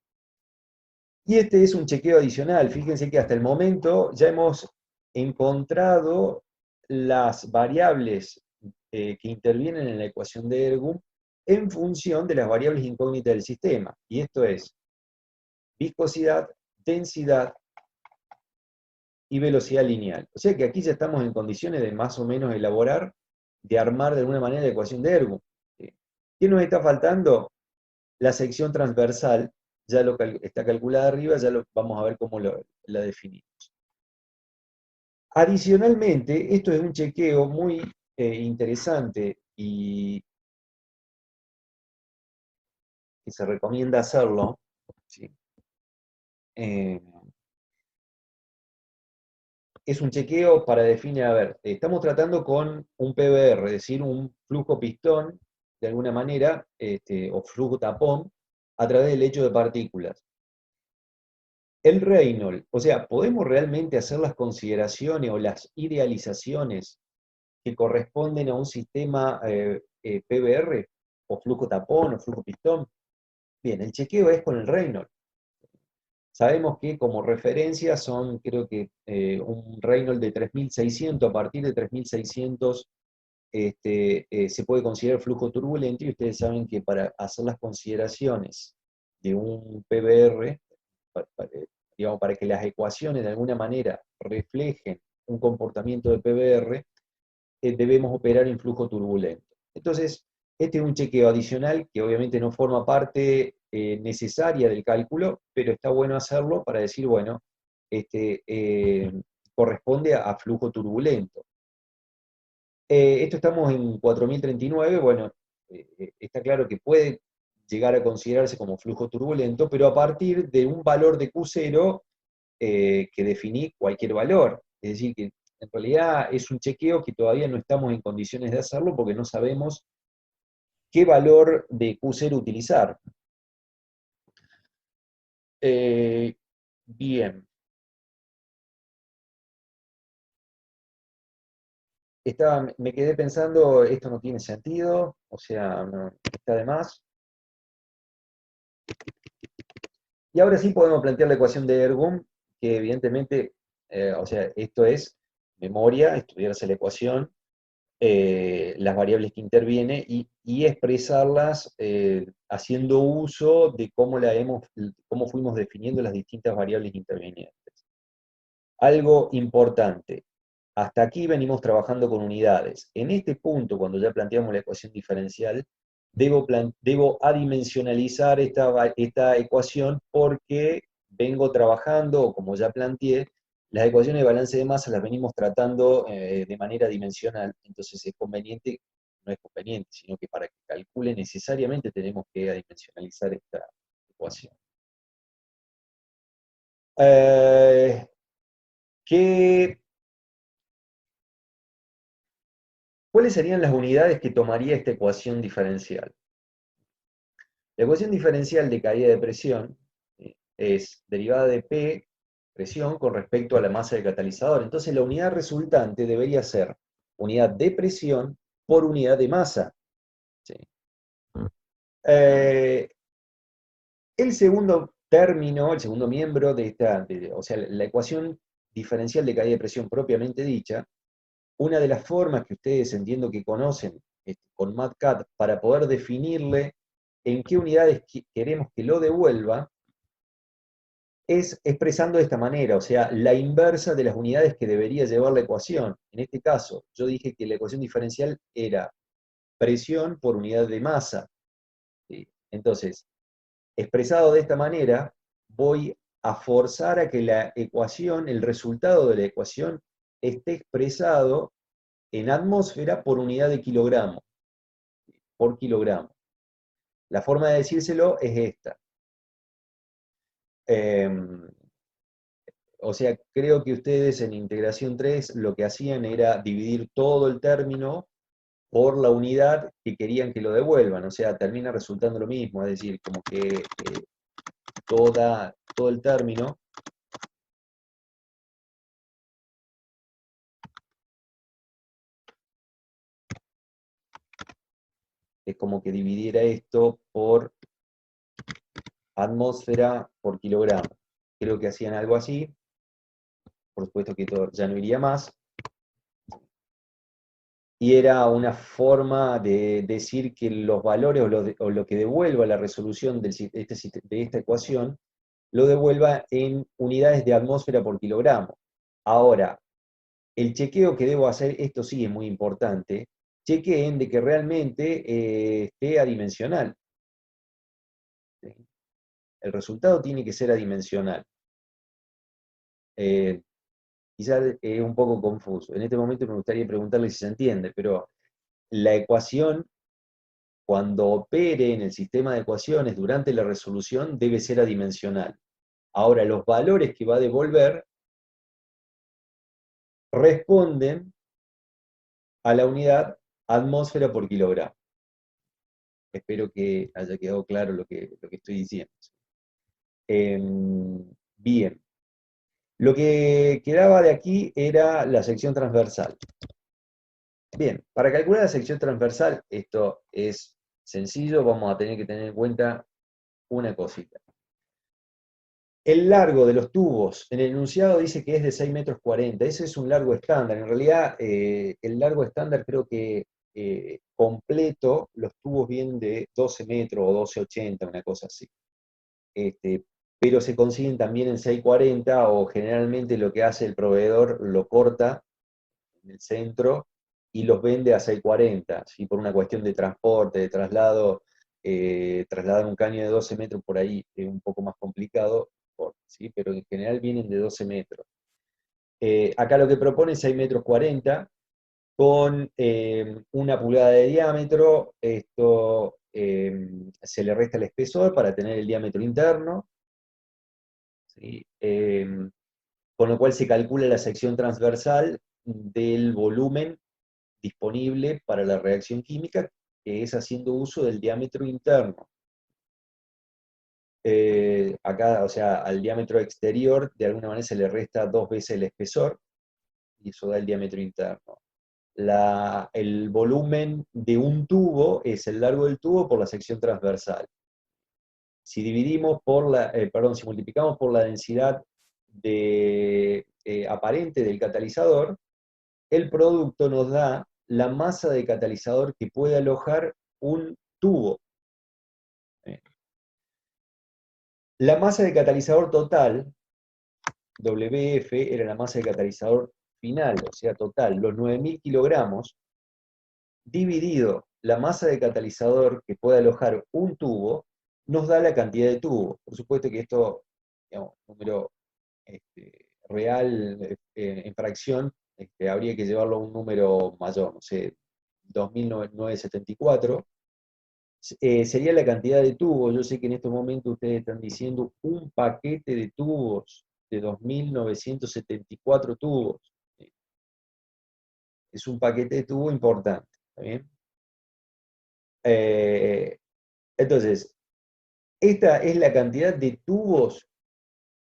Y este es un chequeo adicional. Fíjense que hasta el momento ya hemos encontrado las variables que intervienen en la ecuación de Ergun en función de las variables incógnitas del sistema. Y esto es viscosidad, densidad y velocidad lineal. O sea que aquí ya estamos en condiciones de más o menos elaborar, de armar de alguna manera la ecuación de Ergun. ¿Qué nos está faltando? La sección transversal ya está calculada arriba, ya vamos a ver cómo la definimos. Adicionalmente, esto es un chequeo muy interesante y que se recomienda hacerlo. ¿Sí? Es un chequeo para definir, a ver, estamos tratando con un PBR, es decir, un flujo pistón, de alguna manera, o flujo tapón, a través del lecho de partículas. El Reynolds, o sea, ¿podemos realmente hacer las consideraciones o las idealizaciones que corresponden a un sistema PBR, o flujo tapón, o flujo pistón? Bien, el chequeo es con el Reynolds. Sabemos que como referencia son, creo que, un Reynolds de 3600, a partir de 3600 se puede considerar flujo turbulento, y ustedes saben que para hacer las consideraciones de un PBR, digamos, para que las ecuaciones de alguna manera reflejen un comportamiento de PBR, debemos operar en flujo turbulento. Entonces, este es un chequeo adicional que obviamente no forma parte necesaria del cálculo, pero está bueno hacerlo para decir, bueno, corresponde a flujo turbulento. Esto estamos en 4039, bueno, está claro que puede llegar a considerarse como flujo turbulento, pero a partir de un valor de Q0 que definí cualquier valor. Es decir, que en realidad es un chequeo que todavía no estamos en condiciones de hacerlo porque no sabemos qué valor de Q0 utilizar. Bien. Me quedé pensando, esto no tiene sentido, o sea, está de más. Y ahora sí podemos plantear la ecuación de Ergun, que evidentemente, o sea, esto es memoria, estudiarse la ecuación, las variables que interviene y expresarlas haciendo uso de cómo fuimos definiendo las distintas variables intervinientes. Algo importante, hasta aquí venimos trabajando con unidades. En este punto, cuando ya planteamos la ecuación diferencial, debo adimensionalizar esta ecuación porque vengo trabajando, o como ya planteé, las ecuaciones de balance de masa las venimos tratando de manera dimensional, entonces es conveniente, no es conveniente, sino que para que calcule necesariamente tenemos que adimensionalizar esta ecuación. Eh, ¿qué ¿Cuáles serían las unidades que tomaría esta ecuación diferencial? La ecuación diferencial de caída de presión es derivada de P, presión, con respecto a la masa del catalizador. Entonces la unidad resultante debería ser unidad de presión por unidad de masa. ¿Sí? Eh, el segundo término, el segundo miembro de o sea, la ecuación diferencial de caída de presión propiamente dicha, una de las formas que ustedes entiendo que conocen con MATCAT para poder definirle en qué unidades queremos que lo devuelva, es expresando de esta manera, o sea, la inversa de las unidades que debería llevar la ecuación. En este caso, yo dije que la ecuación diferencial era presión por unidad de masa. ¿Sí? Entonces, expresado de esta manera, voy a forzar a que la ecuación, el resultado de la ecuación, esté expresado en atmósfera por unidad de kilogramo, por kilogramo. La forma de decírselo es esta. O sea, creo que ustedes en integración 3 lo que hacían era dividir todo el término por la unidad que querían que lo devuelvan. O sea, termina resultando lo mismo, es decir, como que todo el término es como que dividiera esto por atmósfera por kilogramo. Creo que hacían algo así. Por supuesto que esto ya no iría más. Y era una forma de decir que los valores o lo que devuelva la resolución de esta ecuación, lo devuelva en unidades de atmósfera por kilogramo. Ahora, el chequeo que debo hacer, esto sí es muy importante, chequeen de que realmente esté adimensional. ¿Sí? El resultado tiene que ser adimensional. Quizás es un poco confuso. En este momento me gustaría preguntarle si se entiende, pero la ecuación, cuando opere en el sistema de ecuaciones durante la resolución, debe ser adimensional. Ahora, los valores que va a devolver responden a la unidad atmósfera por kilogramo. Espero que haya quedado claro lo que estoy diciendo. Bien. Lo que quedaba de aquí era la sección transversal. Bien, para calcular la sección transversal, esto es sencillo, vamos a tener que tener en cuenta una cosita. El largo de los tubos en el enunciado dice que es de 6,40 metros. Ese es un largo estándar. En realidad, el largo estándar creo que completo, los tubos vienen de 12 metros o 12,80, una cosa así. Pero se consiguen también en 6,40 o generalmente lo que hace el proveedor lo corta en el centro y los vende a 6,40, ¿sí? Por una cuestión de transporte, de traslado, trasladar un caño de 12 metros por ahí es un poco más complicado, ¿sí? Pero en general vienen de 12 metros. Acá lo que propone es 6,40 metros, con 1 pulgada de diámetro, esto se le resta el espesor para tener el diámetro interno, ¿sí? Con lo cual se calcula la sección transversal del volumen disponible para la reacción química, que es haciendo uso del diámetro interno. Acá, o sea, al diámetro exterior, de alguna manera se le resta 2 veces el espesor, y eso da el diámetro interno. El volumen de un tubo es el largo del tubo por la sección transversal. Si dividimos por si multiplicamos por la densidad aparente del catalizador, el producto nos da la masa de catalizador que puede alojar un tubo. La masa de catalizador total, WF, era la masa de catalizador final, o sea, total, los 9.000 kilogramos, dividido la masa de catalizador que puede alojar un tubo, nos da la cantidad de tubos. Por supuesto que esto, digamos, número real, en fracción, habría que llevarlo a un número mayor, no sé, 2.974, sería la cantidad de tubos. Yo sé que en estos momentos ustedes están diciendo un paquete de tubos, de 2.974 tubos. Es un paquete de tubo importante, ¿está bien? Entonces, esta es la cantidad de tubos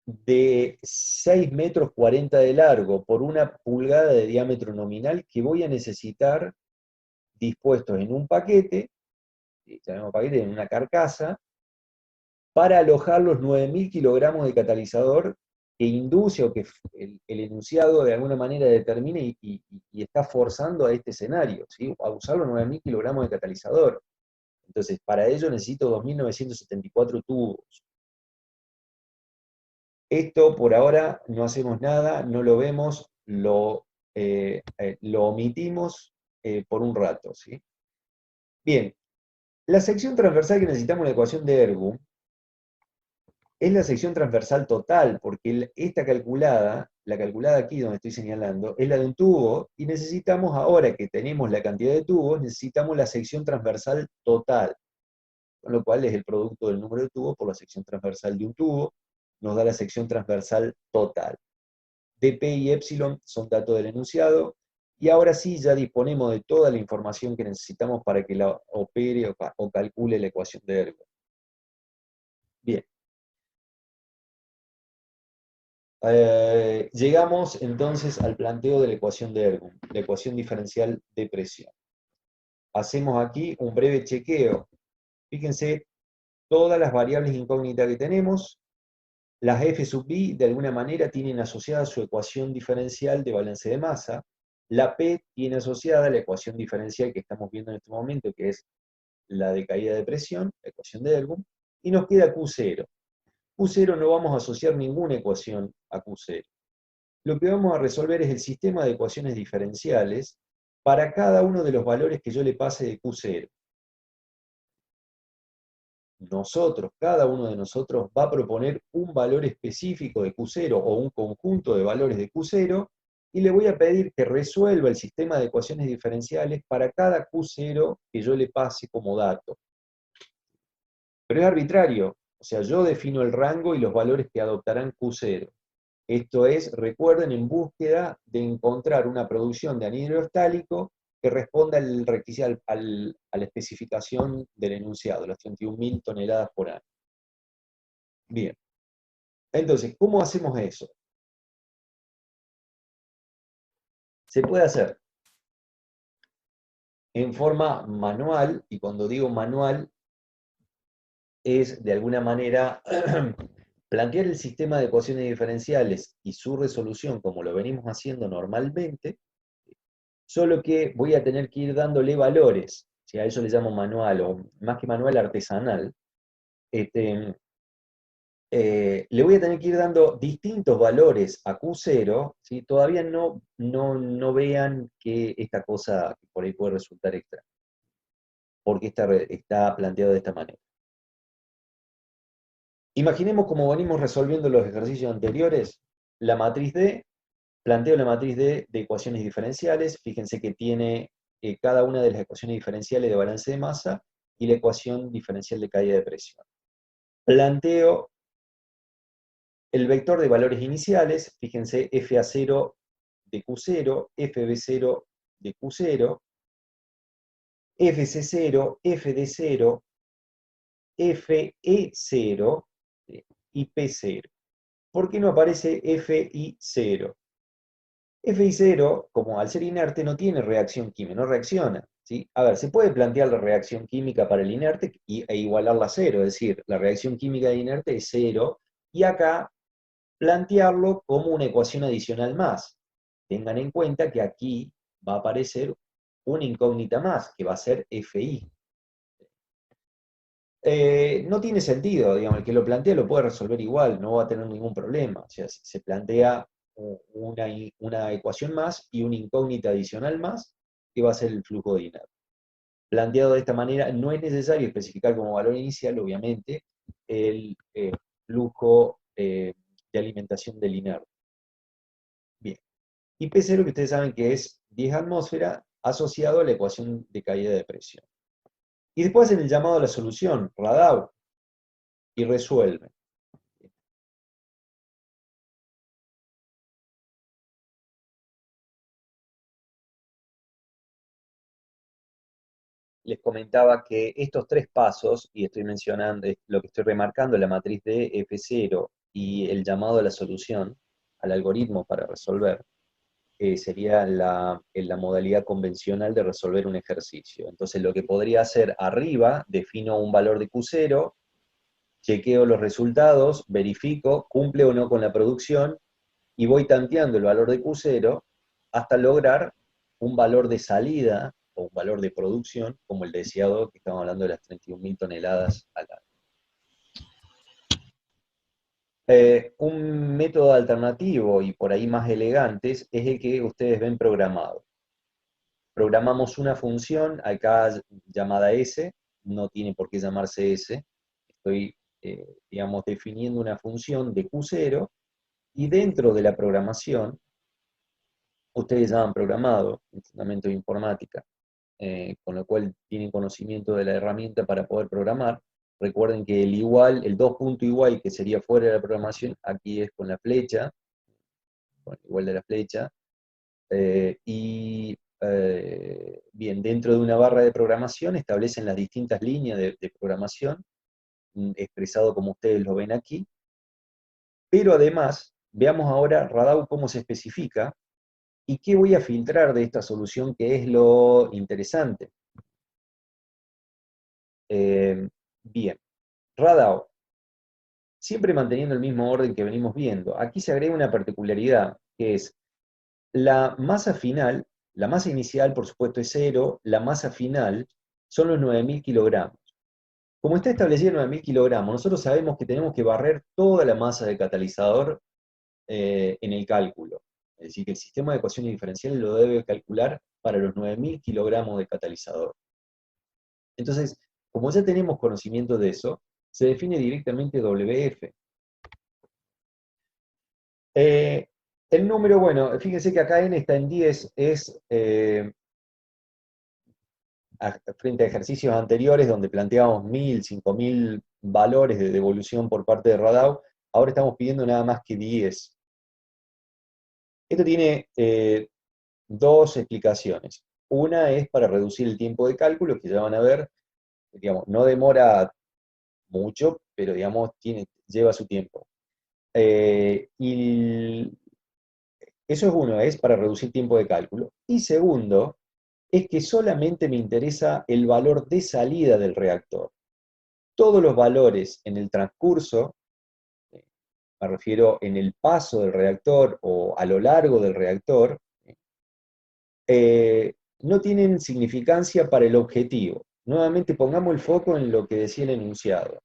de 6 metros 40 de largo por 1 pulgada de diámetro nominal que voy a necesitar dispuestos en un paquete, llamemos paquete, en una carcasa, para alojar los 9.000 kilogramos de catalizador que induce o que el enunciado de alguna manera determina y está forzando a este escenario, ¿sí? A usar los 9.000 kilogramos de catalizador. Entonces, para ello necesito 2.974 tubos. Esto por ahora no hacemos nada, no lo vemos, lo omitimos por un rato, ¿sí? Bien, la sección transversal que necesitamos en la ecuación de Ergun es la sección transversal total, porque esta calculada, la calculada aquí donde estoy señalando, es la de un tubo, y necesitamos, ahora que tenemos la cantidad de tubos, necesitamos la sección transversal total, con lo cual es el producto del número de tubos por la sección transversal de un tubo, nos da la sección transversal total. dP y épsilon son datos del enunciado, y ahora sí ya disponemos de toda la información que necesitamos para que la opere o calcule la ecuación de Ergun. Bien. Llegamos entonces al planteo de la ecuación de Ergun, la ecuación diferencial de presión. Hacemos aquí un breve chequeo. Fíjense todas las variables incógnitas que tenemos. Las F sub B de alguna manera tienen asociada su ecuación diferencial de balance de masa. La P tiene asociada la ecuación diferencial que estamos viendo en este momento, que es la de caída de presión, la ecuación de Ergun, y nos queda Q0. Q0 no vamos a asociar ninguna ecuación a Q0. Lo que vamos a resolver es el sistema de ecuaciones diferenciales para cada uno de los valores que yo le pase de Q0. Cada uno de nosotros va a proponer un valor específico de Q0 o un conjunto de valores de Q0 y le voy a pedir que resuelva el sistema de ecuaciones diferenciales para cada Q0 que yo le pase como dato. Pero es arbitrario, o sea, yo defino el rango y los valores que adoptarán Q0. Esto es, recuerden, en búsqueda de encontrar una producción de anhídrido estálico que responda al requisito, a la especificación del enunciado, las 31.000 toneladas por año. Bien. Entonces, ¿cómo hacemos eso? Se puede hacer en forma manual, y cuando digo manual, es de alguna manera plantear el sistema de ecuaciones diferenciales y su resolución como lo venimos haciendo normalmente, solo que voy a tener que ir dándole valores, ¿sí? A eso le llamo manual, o más que manual, artesanal. Le voy a tener que ir dando distintos valores a Q0, ¿sí? Todavía no vean que esta cosa por ahí puede resultar extra, porque está planteado de esta manera. Imaginemos como venimos resolviendo los ejercicios anteriores, la matriz D Planteo la matriz de ecuaciones diferenciales. Fíjense que tiene cada una de las ecuaciones diferenciales de balance de masa y la ecuación diferencial de caída de presión. Planteo el vector de valores iniciales. Fíjense, FA0 de Q0, FB0 de Q0, FC0, FD0, FE0 y P0. ¿Por qué no aparece FI0? FI0, como al ser inerte, no tiene reacción química, no reacciona, ¿sí? A ver, se puede plantear la reacción química para el inerte e igualarla a cero, es decir, la reacción química de inerte es cero, y acá plantearlo como una ecuación adicional más. Tengan en cuenta que aquí va a aparecer una incógnita más, que va a ser FI. No tiene sentido, digamos, el que lo plantea lo puede resolver igual, no va a tener ningún problema. O sea, se plantea una ecuación más y una incógnita adicional más, que va a ser el flujo de inerte. Planteado de esta manera, no es necesario especificar como valor inicial, obviamente, el flujo de alimentación del inerte. Bien. Y P0, que ustedes saben que es 10 atmósferas, asociado a la ecuación de caída de presión. Y después en el llamado a la solución, Radau, y resuelve. Les comentaba que estos tres pasos, y estoy mencionando, lo que estoy remarcando, la matriz de F0 y el llamado a la solución, al algoritmo para resolver, sería la modalidad convencional de resolver un ejercicio. Entonces lo que podría hacer arriba, defino un valor de Q0, chequeo los resultados, verifico, cumple o no con la producción, y voy tanteando el valor de Q0 hasta lograr un valor de salida o un valor de producción, como el deseado, que estamos hablando de las 31.000 toneladas al año. Un método alternativo y por ahí más elegantes es el que ustedes ven programado. Programamos una función, acá llamada S, no tiene por qué llamarse S, estoy, digamos, definiendo una función de Q0, y dentro de la programación, ustedes ya han programado en fundamento de informática, con lo cual tienen conocimiento de la herramienta para poder programar. Recuerden que el igual, el dos punto igual, que sería fuera de la programación, aquí es con la flecha, con el igual de la flecha, bien, dentro de una barra de programación establecen las distintas líneas de programación, expresado como ustedes lo ven aquí, pero además, veamos ahora Radau cómo se especifica, y qué voy a filtrar de esta solución, que es lo interesante. Bien, Radau, siempre manteniendo el mismo orden que venimos viendo, aquí se agrega una particularidad, que es la masa final, la masa inicial por supuesto es 0, la masa final son los 9.000 kilogramos. Como está establecido 9.000 kilogramos, nosotros sabemos que tenemos que barrer toda la masa del catalizador en el cálculo. Es decir, que el sistema de ecuaciones diferenciales lo debe calcular para los 9.000 kilogramos de catalizador. Entonces, como ya tenemos conocimiento de eso, se define directamente WF. El número, bueno, fíjense que acá n está en 10, es frente a ejercicios anteriores donde planteábamos 1.000, 5.000 valores de devolución por parte de Radau, ahora estamos pidiendo nada más que 10. Esto tiene dos explicaciones. Una es para reducir el tiempo de cálculo, que ya van a ver, digamos, no demora mucho, pero digamos, lleva su tiempo. Y eso es uno, es para reducir tiempo de cálculo. Y segundo, es que solamente me interesa el valor de salida del reactor. Todos los valores en el transcurso, me refiero en el paso del reactor o a lo largo del reactor, no tienen significancia para el objetivo. Nuevamente pongamos el foco en lo que decía el enunciado.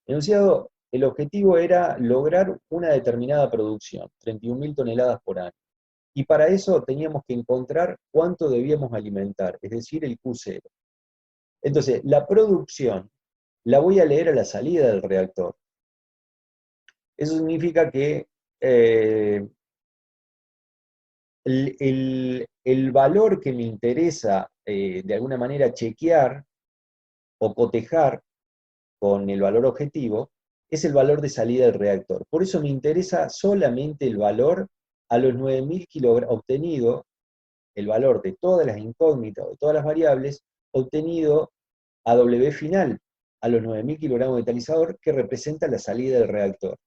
El enunciado, el objetivo era lograr una determinada producción, 31.000 toneladas por año. Y para eso teníamos que encontrar cuánto debíamos alimentar, es decir, el Q0. Entonces, la producción la voy a leer a la salida del reactor. Eso significa que el valor que me interesa de alguna manera chequear o cotejar con el valor objetivo es el valor de salida del reactor. Por eso me interesa solamente el valor a los 9.000 kilogramos obtenido, el valor de todas las incógnitas o de todas las variables, obtenido a W final, a los 9.000 kilogramos de talizador, que representa la salida del reactor.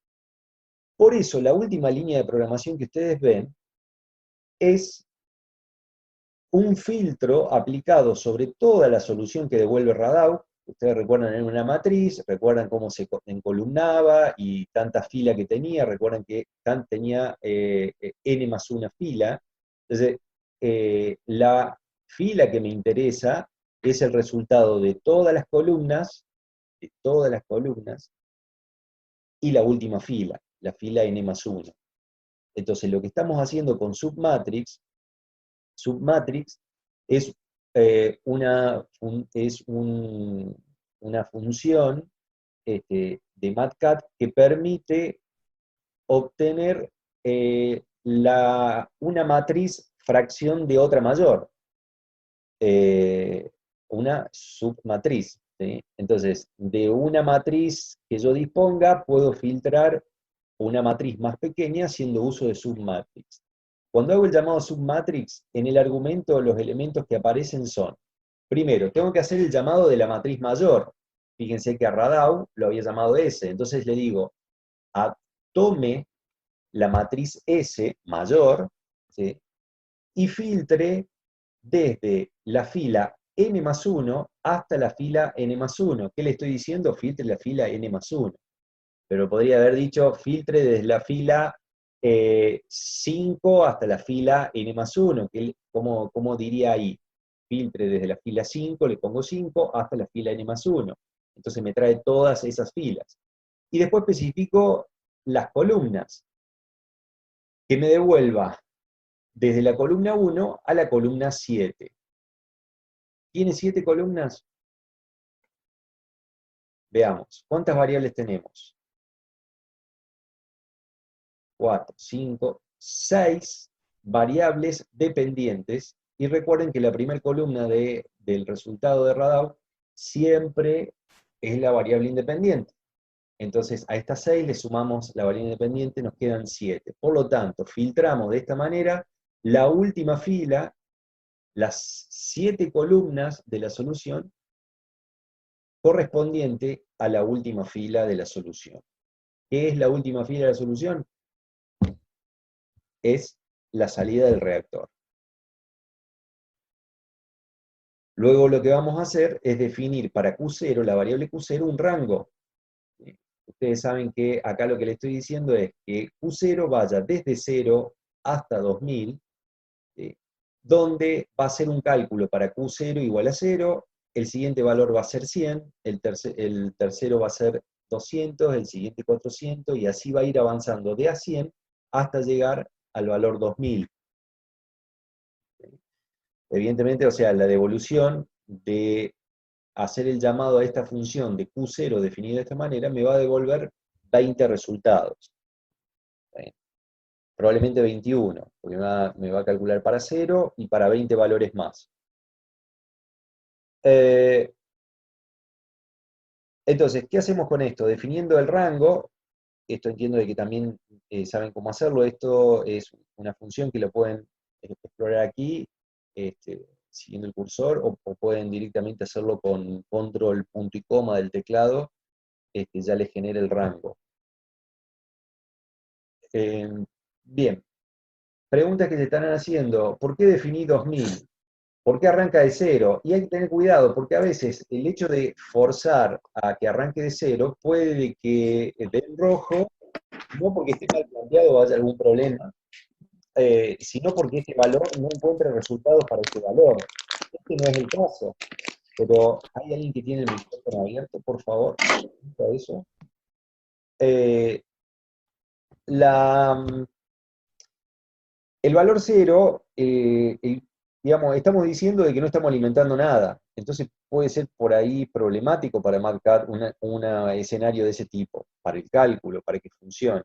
Por eso, la última línea de programación que ustedes ven es un filtro aplicado sobre toda la solución que devuelve Radoux. Ustedes recuerdan en una matriz, recuerdan cómo se encolumnaba y tanta fila que tenía, recuerdan que Kant tenía n más una fila. Entonces, la fila que me interesa es el resultado de todas las columnas, y la última fila, la fila n más 1. Entonces, lo que estamos haciendo con submatrix es, una función de MATCAT que permite obtener una matriz fracción de otra mayor, una submatriz. ¿Sí? Entonces, de una matriz que yo disponga, puedo filtrar una matriz más pequeña haciendo uso de submatrix. Cuando hago el llamado submatrix, en el argumento los elementos que aparecen son, primero, tengo que hacer el llamado de la matriz mayor. Fíjense que a Radoux lo había llamado S. Entonces le digo, tome la matriz S mayor, ¿sí? Y filtre desde la fila n más 1 hasta la fila n más 1. ¿Qué le estoy diciendo? Filtre la fila n más 1. Pero podría haber dicho filtre desde la fila 5 hasta la fila n más 1. ¿Cómo diría ahí? Filtre desde la fila 5, le pongo 5, hasta la fila n más 1. Entonces me trae todas esas filas. Y después especifico las columnas. Que me devuelva desde la columna 1 a la columna 7. ¿Tiene 7 columnas? Veamos, ¿cuántas variables tenemos? 4, 5, 6 variables dependientes, y recuerden que la primera columna del resultado de Radoux siempre es la variable independiente. Entonces a estas 6 le sumamos la variable independiente, nos quedan 7. Por lo tanto, filtramos de esta manera la última fila, las 7 columnas de la solución correspondiente a la última fila de la solución. ¿Qué es la última fila de la solución? Es la salida del reactor. Luego lo que vamos a hacer es definir para Q0, la variable Q0, un rango. Ustedes saben que acá lo que le estoy diciendo es que Q0 vaya desde 0 hasta 2000, donde va a ser un cálculo para Q0 igual a 0, el siguiente valor va a ser 100, el tercero va a ser 200, el siguiente 400, y así va a ir avanzando de a 100 hasta llegar al valor 2000. Evidentemente, o sea, la devolución de hacer el llamado a esta función de Q0 definida de esta manera me va a devolver 20 resultados. Probablemente 21, porque me va a calcular para 0 y para 20 valores más. Entonces, ¿qué hacemos con esto? Definiendo el rango, esto entiendo de que también saben cómo hacerlo, esto es una función que lo pueden explorar aquí, siguiendo el cursor, o pueden directamente hacerlo con control punto y coma del teclado, ya les genera el rango. Bien, preguntas que se están haciendo, ¿por qué definí 2000? ¿Por qué arranca de 0? Y hay que tener cuidado, porque a veces el hecho de forzar a que arranque de 0 puede que dé en rojo, no porque esté mal planteado o haya algún problema, sino porque ese valor no encuentra resultados para ese valor. Este no es el caso, pero ¿hay alguien que tiene el micrófono abierto, por favor? ¿Para eso? El valor 0, digamos, estamos diciendo de que no estamos alimentando nada, entonces puede ser por ahí problemático para marcar un escenario de ese tipo, para el cálculo, para que funcione.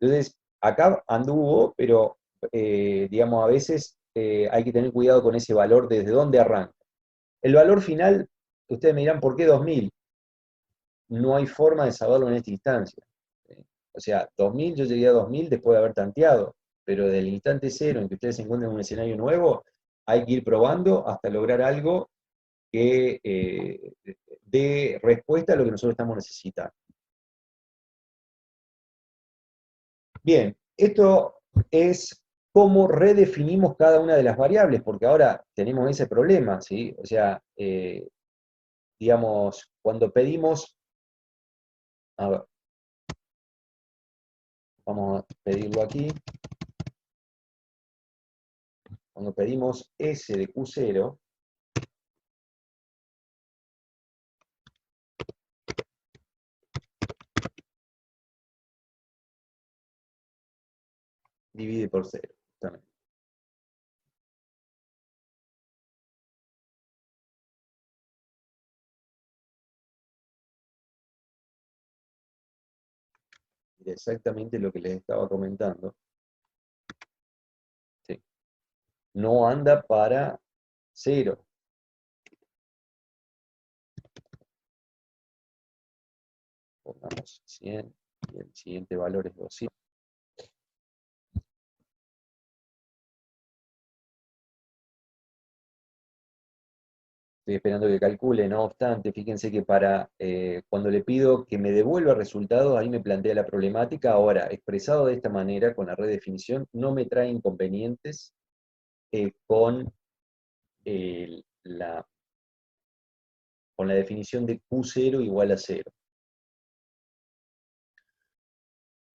Entonces, acá anduvo, pero digamos, a veces hay que tener cuidado con ese valor, desde dónde arranca. El valor final, ustedes me dirán, ¿por qué 2000? No hay forma de saberlo en esta instancia. O sea, 2000, yo llegué a 2000 después de haber tanteado, pero del instante cero en que ustedes se encuentren en un escenario nuevo, hay que ir probando hasta lograr algo que dé respuesta a lo que nosotros estamos necesitando. Bien, esto es cómo redefinimos cada una de las variables, porque ahora tenemos ese problema, ¿sí? O sea, digamos, cuando pedimos, a ver, vamos a pedirlo aquí, cuando pedimos S de Q0, divide por 0, justamente. Exactamente lo que les estaba comentando. Sí. No anda para 0. Pongamos 100 y el siguiente valor es 200. Estoy esperando que calcule, no obstante, fíjense que para cuando le pido que me devuelva resultados, ahí me plantea la problemática. Ahora, expresado de esta manera, con la redefinición, no me trae inconvenientes con, la, con la definición de Q0 igual a 0.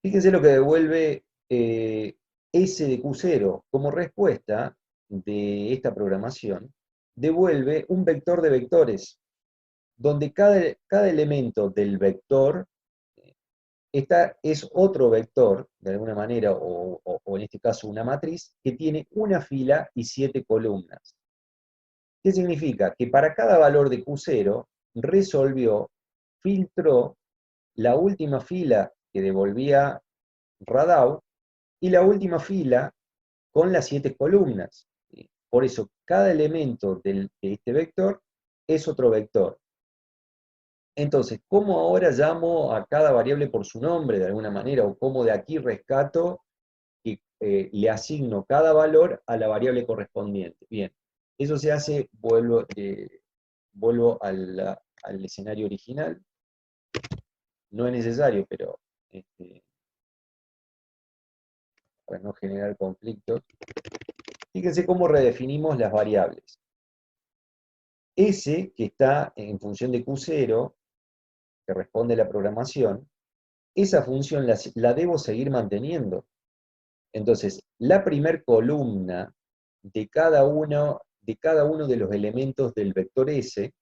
Fíjense lo que devuelve S de Q0 como respuesta de esta programación, devuelve un vector de vectores, donde cada elemento del vector es otro vector, de alguna manera, o en este caso una matriz, que tiene una fila y 7 columnas. ¿Qué significa? Que para cada valor de Q0 resolvió, filtró la última fila que devolvía Radau y la última fila con las 7 columnas. Por eso, cada elemento de este vector es otro vector. Entonces, ¿cómo ahora llamo a cada variable por su nombre de alguna manera? ¿O cómo de aquí rescato y le asigno cada valor a la variable correspondiente? Bien, eso se hace, vuelvo al escenario original. No es necesario, pero para no generar conflictos. Fíjense cómo redefinimos las variables. S, que está en función de Q0, que responde a la programación, esa función la debo seguir manteniendo. Entonces, la primer columna de cada uno de los elementos del vector S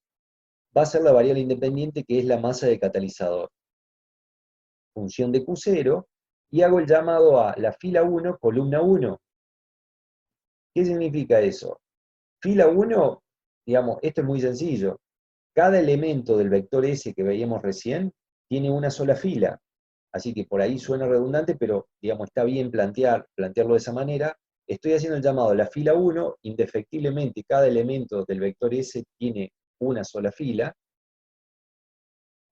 va a ser la variable independiente, que es la masa de catalizador. Función de Q0, y hago el llamado a la fila 1, columna 1. ¿Qué significa eso? Fila 1, digamos, esto es muy sencillo. Cada elemento del vector S que veíamos recién tiene una sola fila. Así que por ahí suena redundante, pero digamos, está bien plantearlo de esa manera. Estoy haciendo el llamado a la fila 1, indefectiblemente cada elemento del vector S tiene una sola fila,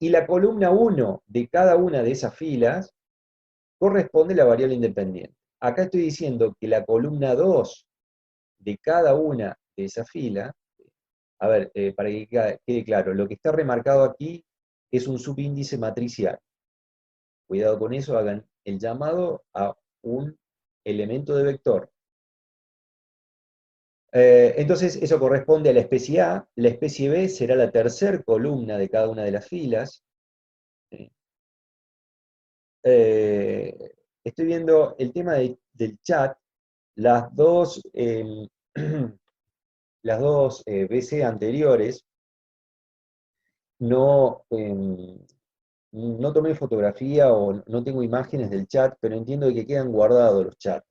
y la columna 1 de cada una de esas filas corresponde a la variable independiente. Acá estoy diciendo que la columna 2 de cada una de esas filas, a ver, para que quede claro, lo que está remarcado aquí es un subíndice matricial. Cuidado con eso, hagan el llamado a un elemento de vector. Entonces, eso corresponde a la especie A. La especie B será la tercera columna de cada una de las filas. Estoy viendo el tema del chat. Las dos, las dos BC anteriores no, no tomé fotografía o no tengo imágenes del chat, pero entiendo que quedan guardados los chats.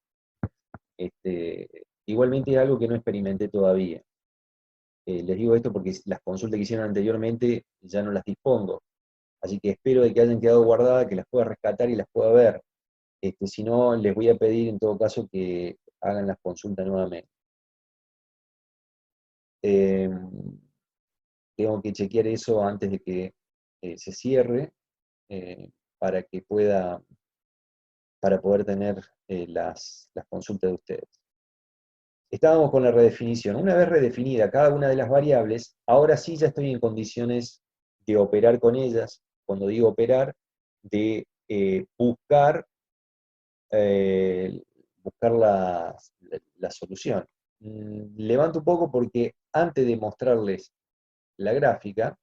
Igualmente es algo que no experimenté todavía. Les digo esto porque las consultas que hicieron anteriormente ya no las dispongo. Así que espero de que hayan quedado guardadas, que las pueda rescatar y las pueda ver. Si no, les voy a pedir en todo caso que hagan las consultas nuevamente. Eh, Tengo que chequear eso antes de que se cierre, para que para poder tener las consultas de ustedes. Estábamos con la redefinición. Una vez redefinida cada una de las variables, ahora sí ya estoy en condiciones de operar con ellas. Cuando digo operar, de eh, buscar la solución. Levanto un poco porque antes de mostrarles la gráfica,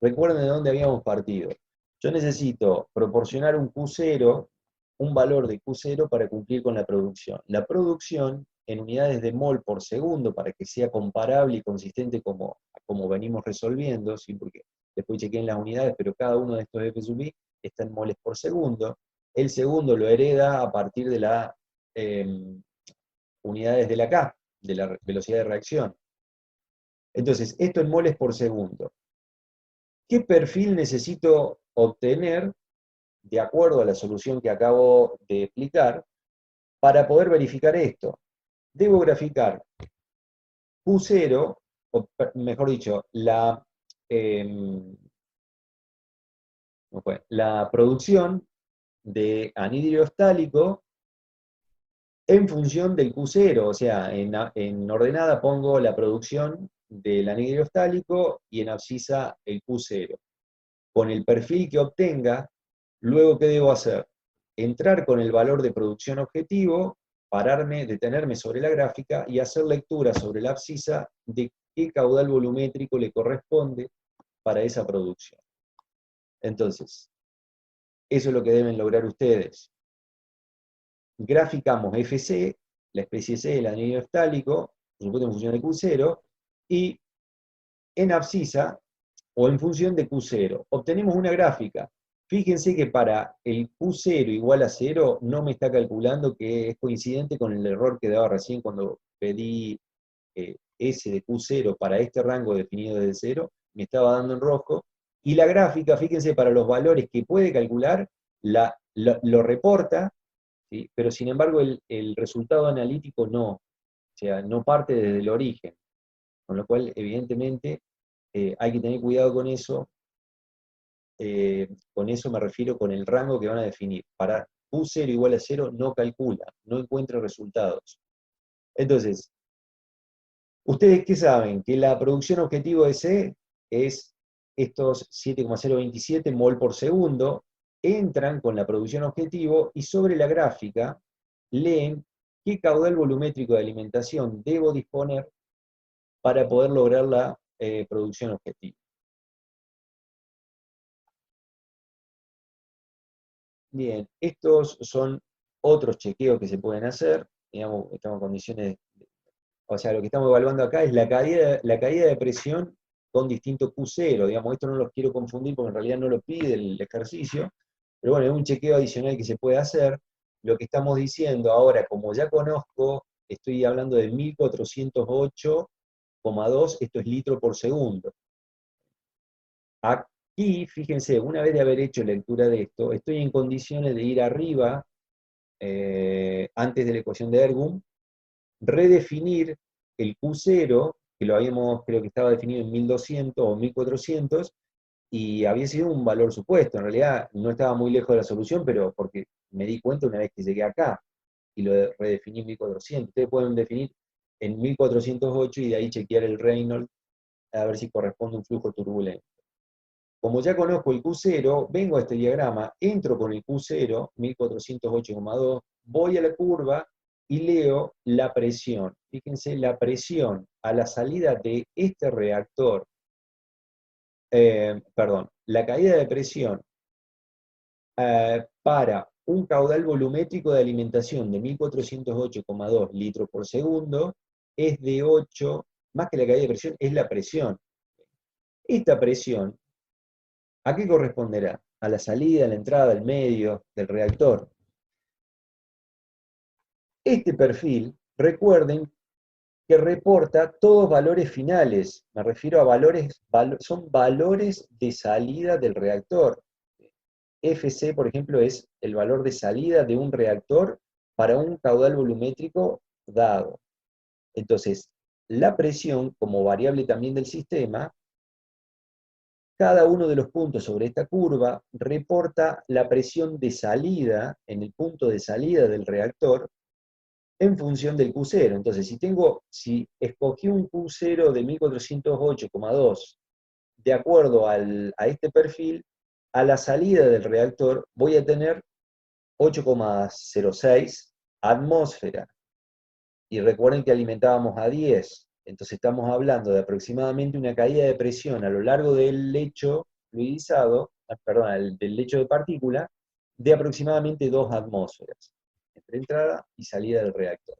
recuerden de dónde habíamos partido. Yo necesito proporcionar un Q0, un valor de Q0 para cumplir con la producción. La producción en unidades de mol por segundo, para que sea comparable y consistente como venimos resolviendo, ¿sí? Porque después chequeen las unidades, pero cada uno de estos F sub i está en moles por segundo. El segundo lo hereda a partir de las unidades de la K, de la velocidad de reacción. Entonces, esto en moles por segundo. ¿Qué perfil necesito obtener de acuerdo a la solución que acabo de explicar para poder verificar esto? Debo graficar Q0, o mejor dicho, la producción de anhídrido estálico en función del Q0, o sea, en ordenada pongo la producción del anhídrido estálico y en abscisa el Q0. Con el perfil que obtenga, luego, ¿qué debo hacer? Entrar con el valor de producción objetivo, detenerme sobre la gráfica y hacer lectura sobre la abscisa de qué caudal volumétrico le corresponde para esa producción. Entonces, eso es lo que deben lograr ustedes. Graficamos FC, la especie C del anhídrido estálico, por supuesto en función de Q0, y en abscisa, o en función de Q0, obtenemos una gráfica. Fíjense que para el Q0 igual a 0 no me está calculando, que es coincidente con el error que daba recién cuando pedí S de Q0 para este rango definido desde 0, me estaba dando en rojo, y la gráfica, fíjense, para los valores que puede calcular, lo reporta, ¿sí? Pero sin embargo el resultado analítico no, o sea, no parte desde el origen, con lo cual evidentemente hay que tener cuidado con eso me refiero con el rango que van a definir. Para Q0 igual a 0 no calcula, no encuentra resultados. Entonces, ¿ustedes qué saben? Que la producción objetivo de C es estos 7,027 mol por segundo, entran con la producción objetivo y sobre la gráfica leen qué caudal volumétrico de alimentación debo disponer para poder lograr la producción objetivo. Bien, estos son otros chequeos que se pueden hacer, digamos, estamos en condiciones, o sea, lo que estamos evaluando acá es la caída de presión con distinto Q0, digamos, esto no los quiero confundir porque en realidad no lo pide el ejercicio, pero bueno, es un chequeo adicional que se puede hacer. Lo que estamos diciendo ahora, como ya conozco, estoy hablando de 1408,2, esto es litro por segundo. Aquí, fíjense, una vez de haber hecho lectura de esto, estoy en condiciones de ir arriba, antes de la ecuación de Ergun, redefinir el Q0, que lo habíamos, creo que estaba definido en 1200 o 1400, y había sido un valor supuesto. En realidad no estaba muy lejos de la solución, pero porque me di cuenta una vez que llegué acá, y lo redefiní en 1400. Ustedes pueden definir en 1408 y de ahí chequear el Reynolds, a ver si corresponde un flujo turbulento. Como ya conozco el Q0, vengo a este diagrama, entro con el Q0, 1408,2, voy a la curva y leo la presión. Fíjense, la presión a la salida de este reactor, perdón, la caída de presión para un caudal volumétrico de alimentación de 1408,2 litros por segundo es de 8, más que la caída de presión, es la presión. Esta presión, ¿a qué corresponderá? A la salida, a la entrada, al medio del reactor. Este perfil, recuerden que reporta todos valores finales. Me refiero a valores, son valores de salida del reactor. FC, por ejemplo, es el valor de salida de un reactor para un caudal volumétrico dado. Entonces, la presión, como variable también del sistema, cada uno de los puntos sobre esta curva reporta la presión de salida, en el punto de salida del reactor, en función del Q0. Entonces, si escogí un Q0 de 1408,2 de acuerdo a este perfil, a la salida del reactor voy a tener 8,06 atmósferas. Y recuerden que alimentábamos a 10. Entonces estamos hablando de aproximadamente una caída de presión a lo largo del lecho fluidizado, perdón, del lecho de partícula, de aproximadamente 2 atmósferas, entre entrada y salida del reactor.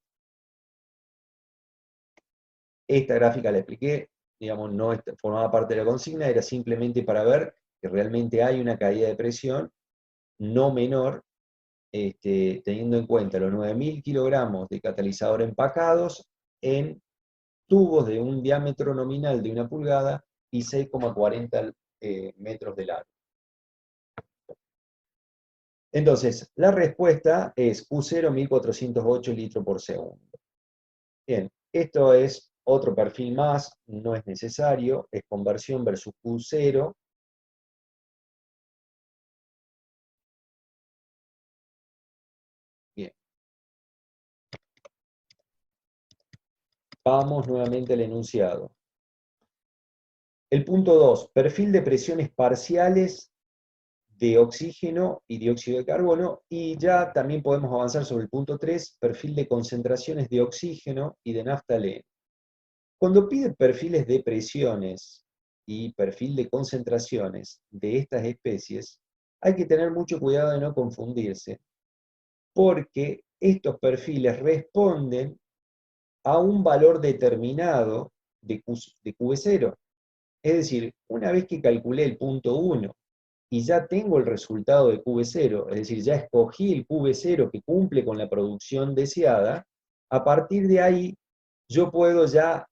Esta gráfica la expliqué, digamos, no formaba parte de la consigna, era simplemente para ver que realmente hay una caída de presión no menor, teniendo en cuenta los 9.000 kilogramos de catalizador empacados en tubos de un diámetro nominal de 1 pulgada y 6,40 metros de largo. Entonces, la respuesta es Q0 1408 litros por segundo. Bien, esto es otro perfil más, no es necesario, es conversión versus Q0. Bien. Vamos nuevamente al enunciado. El punto 2, perfil de presiones parciales de oxígeno y dióxido de carbono, y ya también podemos avanzar sobre el punto 3, perfil de concentraciones de oxígeno y de naftaleno. Cuando pide perfiles de presiones y perfil de concentraciones de estas especies, hay que tener mucho cuidado de no confundirse, porque estos perfiles responden a un valor determinado de QV0. Es decir, una vez que calculé el punto 1 y ya tengo el resultado de QV0, es decir, ya escogí el QV0 que cumple con la producción deseada, a partir de ahí yo puedo ya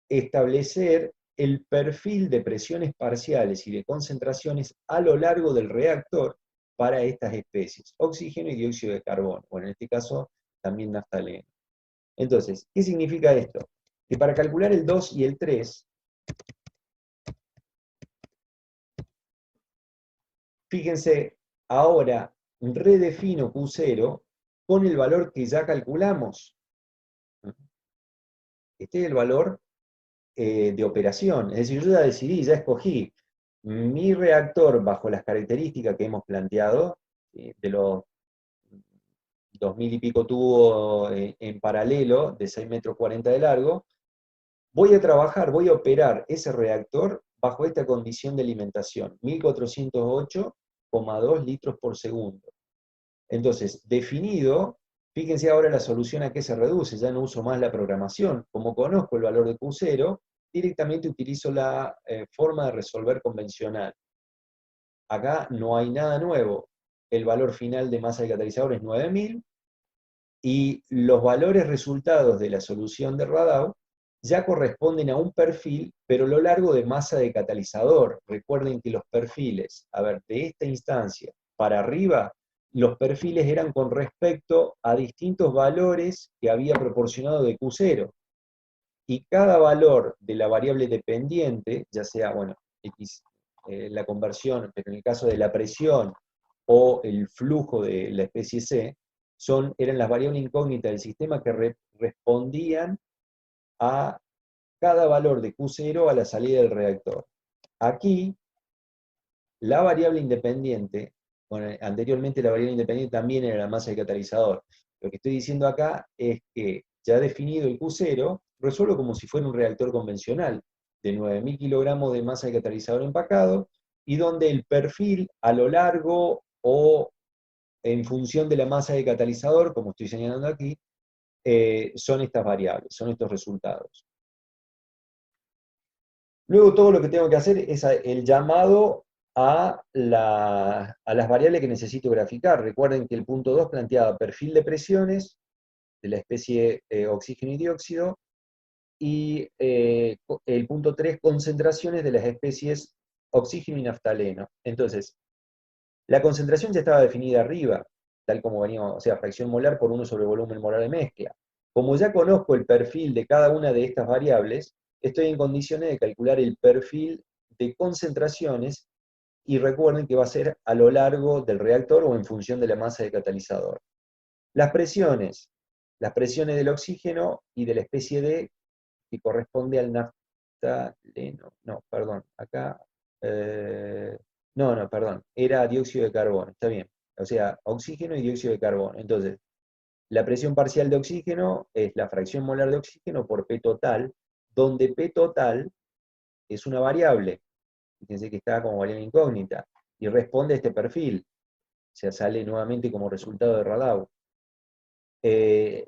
establecer el perfil de presiones parciales y de concentraciones a lo largo del reactor para estas especies, oxígeno y dióxido de carbono, o en este caso también naftaleno. Entonces, ¿qué significa esto? Que para calcular el 2 y el 3, fíjense, ahora redefino Q0 con el valor que ya calculamos. Este es el valor de operación. Es decir, yo ya decidí, ya escogí mi reactor bajo las características que hemos planteado, de los 2.000 y pico tubos en paralelo, de 6,40 metros de largo, voy a trabajar, voy a operar ese reactor bajo esta condición de alimentación, 1408,2 litros por segundo. Entonces, definido, fíjense ahora la solución a qué se reduce, ya no uso más la programación. Como conozco el valor de Q0, directamente utilizo la forma de resolver convencional. Acá no hay nada nuevo. El valor final de masa de catalizador es 9.000, y los valores resultados de la solución de Radau ya corresponden a un perfil, pero a lo largo de masa de catalizador. Recuerden que los perfiles, a ver, de esta instancia para arriba, los perfiles eran con respecto a distintos valores que había proporcionado de Q0. Y cada valor de la variable dependiente, ya sea, bueno, X, la conversión, pero en el caso de la presión o el flujo de la especie C, eran las variables incógnitas del sistema que respondían a cada valor de Q0 a la salida del reactor. Aquí, la variable independiente, bueno, anteriormente la variable independiente también era la masa del catalizador. Lo que estoy diciendo acá es que ya definido el Q0, resuelvo como si fuera un reactor convencional, de 9.000 kilogramos de masa de catalizador empacado, y donde el perfil a lo largo o en función de la masa de catalizador, como estoy señalando aquí, son estas variables, son estos resultados. Luego todo lo que tengo que hacer es el llamado a las variables que necesito graficar. Recuerden que el punto 2 planteaba perfil de presiones de la especie oxígeno y dióxido, y el punto 3, concentraciones de las especies oxígeno y naftaleno. Entonces, la concentración ya estaba definida arriba, tal como veníamos, o sea, fracción molar por 1 sobre volumen molar de mezcla. Como ya conozco el perfil de cada una de estas variables, estoy en condiciones de calcular el perfil de concentraciones, y recuerden que va a ser a lo largo del reactor o en función de la masa del catalizador. Las presiones del oxígeno y de la especie D, que corresponde al naftaleno. No, perdón, acá, perdón, era dióxido de carbono, está bien. O sea, oxígeno y dióxido de carbono. Entonces, la presión parcial de oxígeno es la fracción molar de oxígeno por P total, donde P total es una variable. Fíjense que está como variable incógnita, y responde a este perfil. O sea, sale nuevamente como resultado de Radoux.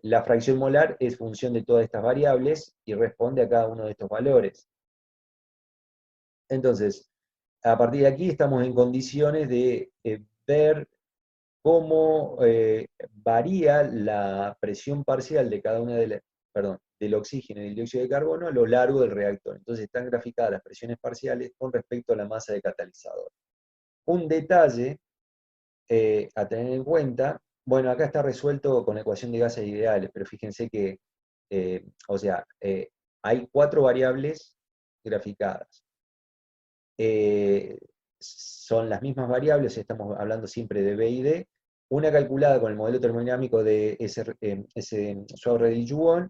La fracción molar es función de todas estas variables y responde a cada uno de estos valores. Entonces, a partir de aquí estamos en condiciones de ver cómo varía la presión parcial de cada una de las, perdón, del oxígeno y del dióxido de carbono a lo largo del reactor. Entonces están graficadas las presiones parciales con respecto a la masa de catalizador. Un detalle a tener en cuenta, bueno, acá está resuelto con la ecuación de gases ideales, pero fíjense que, hay 4 variables graficadas. Son las mismas variables, estamos hablando siempre de B y D, una calculada con el modelo termodinámico de Swab-Redel-Yuon,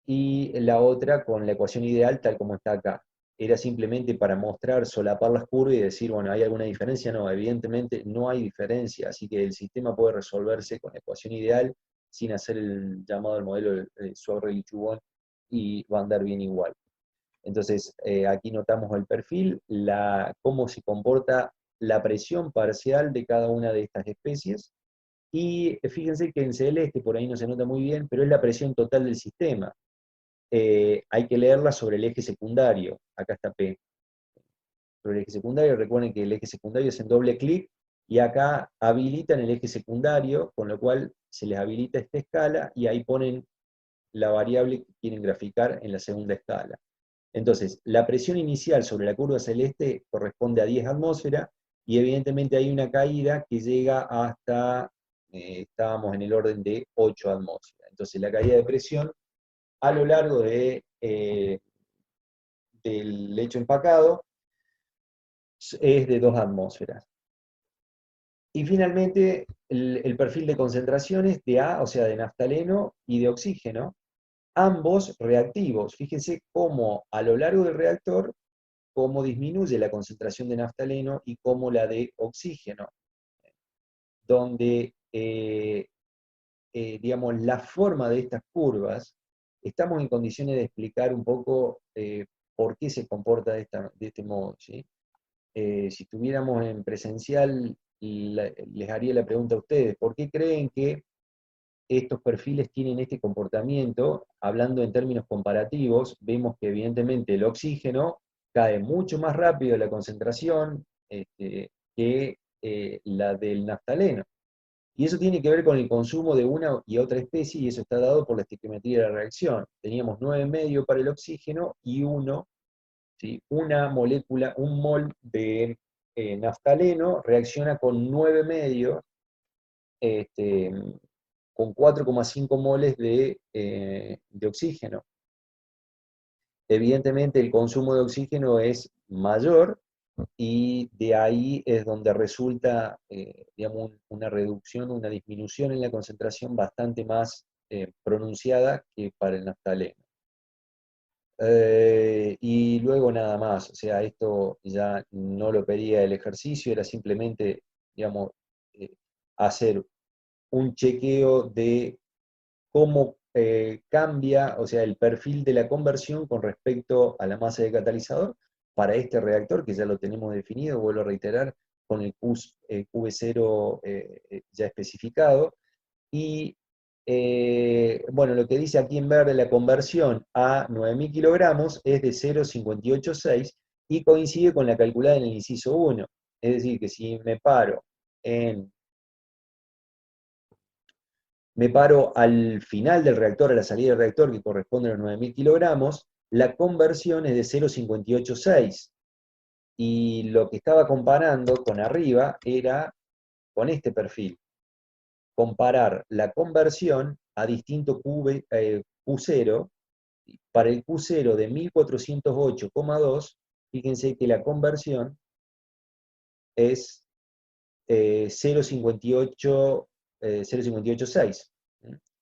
y la otra con la ecuación ideal tal como está acá. Era simplemente para mostrar, solapar las curvas y decir, bueno, ¿hay alguna diferencia? No, evidentemente no hay diferencia, así que el sistema puede resolverse con la ecuación ideal sin hacer el llamado al modelo de Swab-Redel-Yuon, y va a andar bien igual. Entonces, aquí notamos el perfil, cómo se comporta la presión parcial de cada una de estas especies, y fíjense que en celeste, por ahí no se nota muy bien, pero es la presión total del sistema. Hay que leerla sobre el eje secundario, acá está P. Sobre el eje secundario, recuerden que el eje secundario es en doble clic, y acá habilitan el eje secundario, con lo cual se les habilita esta escala, y ahí ponen la variable que quieren graficar en la segunda escala. Entonces, la presión inicial sobre la curva celeste corresponde a 10 atmósferas, y evidentemente hay una caída que llega hasta, estábamos en el orden de 8 atmósferas. Entonces, la caída de presión a lo largo del lecho empacado es de 2 atmósferas. Y finalmente, el perfil de concentraciones de A, o sea, de naftaleno y de oxígeno, ambos reactivos. Fíjense cómo a lo largo del reactor, cómo disminuye la concentración de naftaleno y cómo la de oxígeno, donde, digamos, la forma de estas curvas, estamos en condiciones de explicar un poco por qué se comporta de este modo, ¿sí? Si estuviéramos en presencial, les haría la pregunta a ustedes, ¿por qué creen que estos perfiles tienen este comportamiento? Hablando en términos comparativos, vemos que evidentemente el oxígeno cae mucho más rápido la concentración que la del naftaleno. Y eso tiene que ver con el consumo de una y otra especie, y eso está dado por la estequiometría de la reacción. Teníamos 9,5 para el oxígeno y 1, ¿sí? Una molécula, un mol de naftaleno reacciona con 9,5, con 4,5 moles de oxígeno. Evidentemente el consumo de oxígeno es mayor, y de ahí es donde resulta, digamos, una reducción, una disminución en la concentración bastante más pronunciada que para el naftaleno. Y luego nada más, o sea, esto ya no lo pedía el ejercicio, era simplemente, digamos, hacer un chequeo de cómo cambia, o sea, el perfil de la conversión con respecto a la masa de catalizador para este reactor, que ya lo tenemos definido, vuelvo a reiterar, con el QV0 ya especificado. Y bueno, lo que dice aquí en verde, la conversión a 9.000 kilogramos es de 0,586, y coincide con la calculada en el inciso 1. Es decir, que si me paro al final del reactor, a la salida del reactor, que corresponde a los 9.000 kilogramos, la conversión es de 0,586. Y lo que estaba comparando con arriba era con este perfil. Comparar la conversión a distinto Q0, para el Q0 de 1408,2, fíjense que la conversión es 0,586.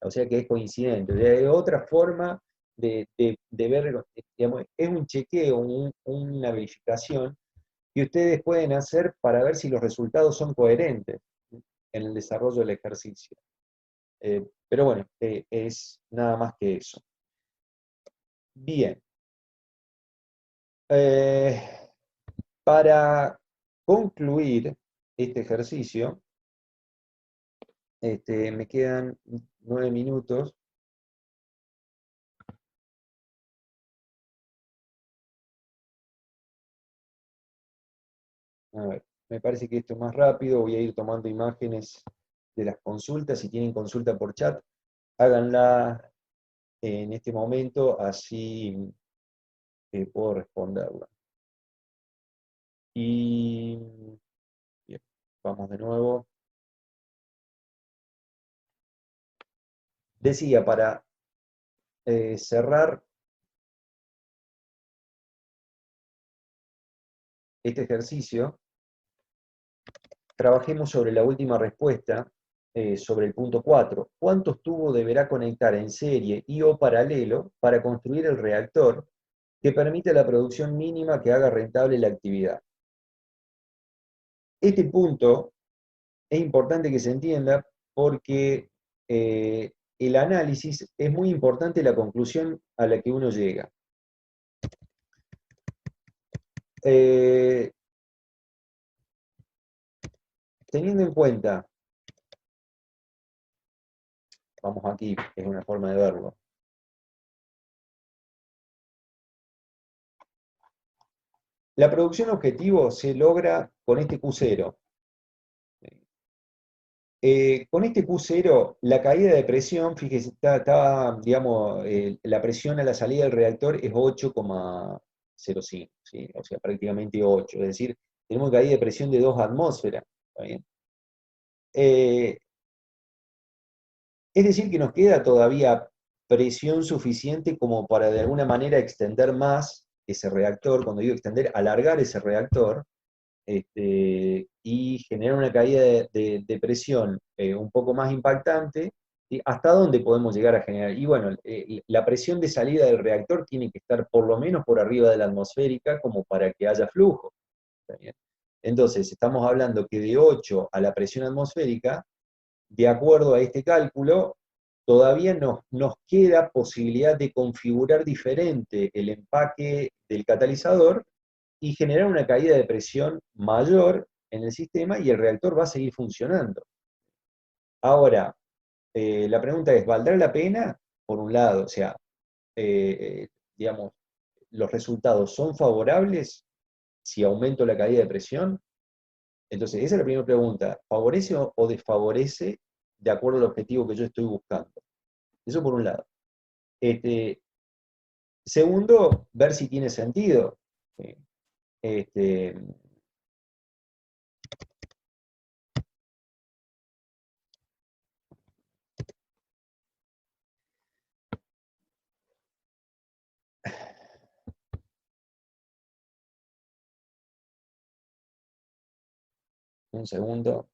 O sea que es coincidente. Hay otra forma de ver, digamos, es un chequeo, una verificación que ustedes pueden hacer para ver si los resultados son coherentes en el desarrollo del ejercicio. Pero bueno, es nada más que eso. Bien. Para concluir este ejercicio, me quedan 9 minutos. A ver, me parece que esto es más rápido. Voy a ir tomando imágenes de las consultas. Si tienen consulta por chat, háganla en este momento, así puedo responderla. Y bien, vamos de nuevo. Decía, para cerrar este ejercicio, trabajemos sobre la última respuesta, sobre el punto 4. ¿Cuántos tubos deberá conectar en serie y o paralelo para construir el reactor que permite la producción mínima que haga rentable la actividad? Este punto es importante que se entienda porque el análisis es muy importante la conclusión a la que uno llega. Teniendo en cuenta, vamos aquí, es una forma de verlo. La producción objetivo se logra con este Q0. Con este Q0, la caída de presión, fíjese, digamos, la presión a la salida del reactor es 8,05, ¿sí? O sea, prácticamente 8. Es decir, tenemos caída de presión de 2 atmósferas. ¿Está bien? Es decir, que nos queda todavía presión suficiente como para de alguna manera extender más ese reactor. Cuando digo extender, alargar ese reactor, y generar una caída de presión un poco más impactante. ¿Sí? ¿Hasta dónde podemos llegar a generar? Y bueno, la presión de salida del reactor tiene que estar por lo menos por arriba de la atmosférica como para que haya flujo. ¿Está bien? Entonces, estamos hablando que de 8 a la presión atmosférica, de acuerdo a este cálculo, todavía nos queda posibilidad de configurar diferente el empaque del catalizador y generar una caída de presión mayor en el sistema y el reactor va a seguir funcionando. Ahora, la pregunta es, ¿valdrá la pena? Por un lado, o sea, digamos, los resultados son favorables si aumento la caída de presión. Entonces, esa es la primera pregunta. ¿Favorece o desfavorece de acuerdo al objetivo que yo estoy buscando? Eso por un lado. Segundo, ver si tiene sentido. Un segundo.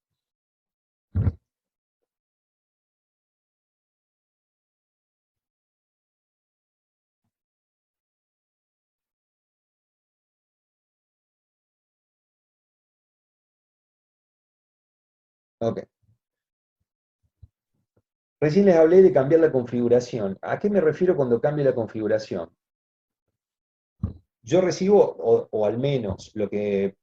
Ok. Recién les hablé de cambiar la configuración. ¿A qué me refiero cuando cambio la configuración? Yo recibo, o al menos lo que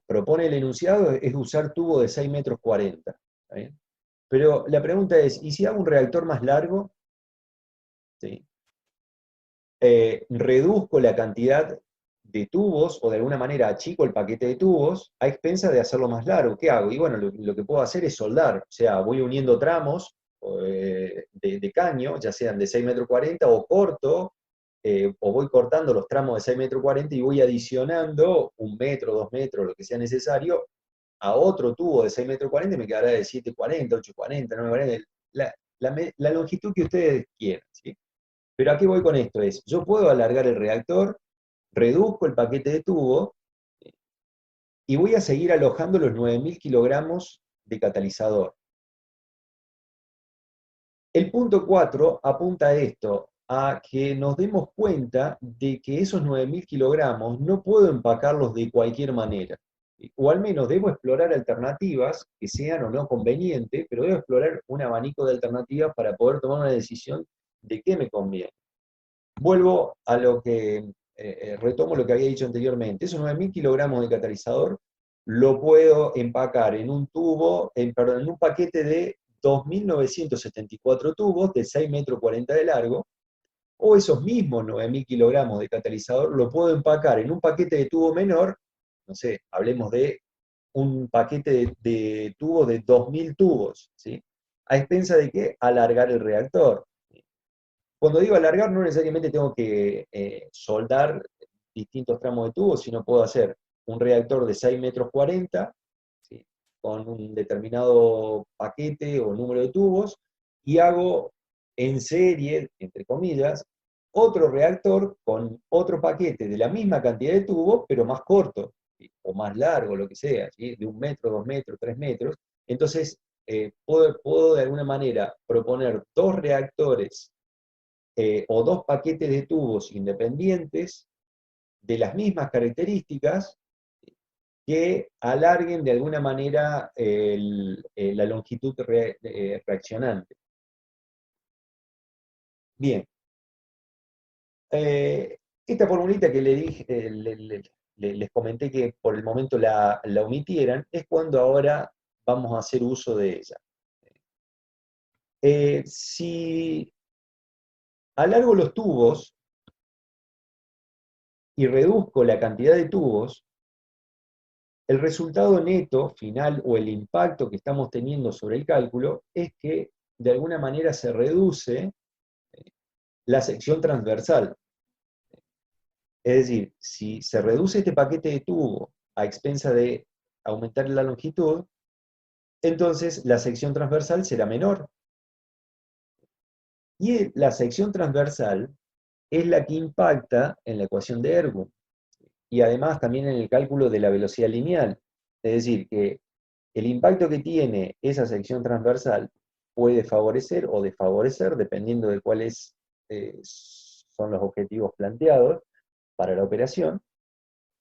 propone el enunciado es usar tubo de 6,40 metros. ¿Está bien? Pero la pregunta es, ¿y si hago un reactor más largo? ¿Sí? Reduzco la cantidad de tubos, o de alguna manera achico el paquete de tubos, a expensas de hacerlo más largo. ¿Qué hago? Y bueno, lo que puedo hacer es soldar, o sea, voy uniendo tramos de caño, ya sean de 6,40 metros, o corto, o voy cortando los tramos de 6,40 metros y voy adicionando 1 metro, 2 metros, lo que sea necesario, a otro tubo de 6,40 metros y me quedará de 7,40, 8,40, 9,40. la longitud que ustedes quieran, ¿sí? Pero ¿a qué voy con esto? Yo puedo alargar el reactor, reduzco el paquete de tubo, y voy a seguir alojando los 9.000 kilogramos de catalizador. El punto 4 apunta a esto, a que nos demos cuenta de que esos 9.000 kilogramos no puedo empacarlos de cualquier manera. O al menos debo explorar alternativas que sean o no convenientes, pero debo explorar un abanico de alternativas para poder tomar una decisión de qué me conviene. Vuelvo a lo que, retomo lo que había dicho anteriormente. Esos 9.000 kilogramos de catalizador lo puedo empacar en un tubo, perdón, en un paquete de 2.974 tubos de 6 metros 40 de largo, o esos mismos 9.000 kilogramos de catalizador lo puedo empacar en un paquete de tubo menor, no sé, hablemos de un paquete de tubos de 2.000 tubos, ¿sí? ¿A expensa de qué? Alargar el reactor. Cuando digo alargar, no necesariamente tengo que soldar distintos tramos de tubo, sino puedo hacer un reactor de 6 metros 40, ¿sí? Con un determinado paquete o número de tubos, y hago en serie, entre comillas, otro reactor con otro paquete de la misma cantidad de tubos, pero más corto, ¿sí? O más largo, lo que sea, ¿sí? De 1 metro, 2 metros, 3 metros. Entonces, puedo de alguna manera proponer dos reactores o dos paquetes de tubos independientes de las mismas características que alarguen de alguna manera la longitud reaccionante. Bien, esta formulita que les comenté que por el momento la omitieran, es cuando ahora vamos a hacer uso de ella. Si alargo los tubos y reduzco la cantidad de tubos, el resultado neto final o el impacto que estamos teniendo sobre el cálculo es que de alguna manera se reduce la sección transversal. Es decir, si se reduce este paquete de tubo a expensa de aumentar la longitud, entonces la sección transversal será menor. Y la sección transversal es la que impacta en la ecuación de Ergun y además también en el cálculo de la velocidad lineal. Es decir, que el impacto que tiene esa sección transversal puede favorecer o desfavorecer, dependiendo de cuáles son los objetivos planteados para la operación.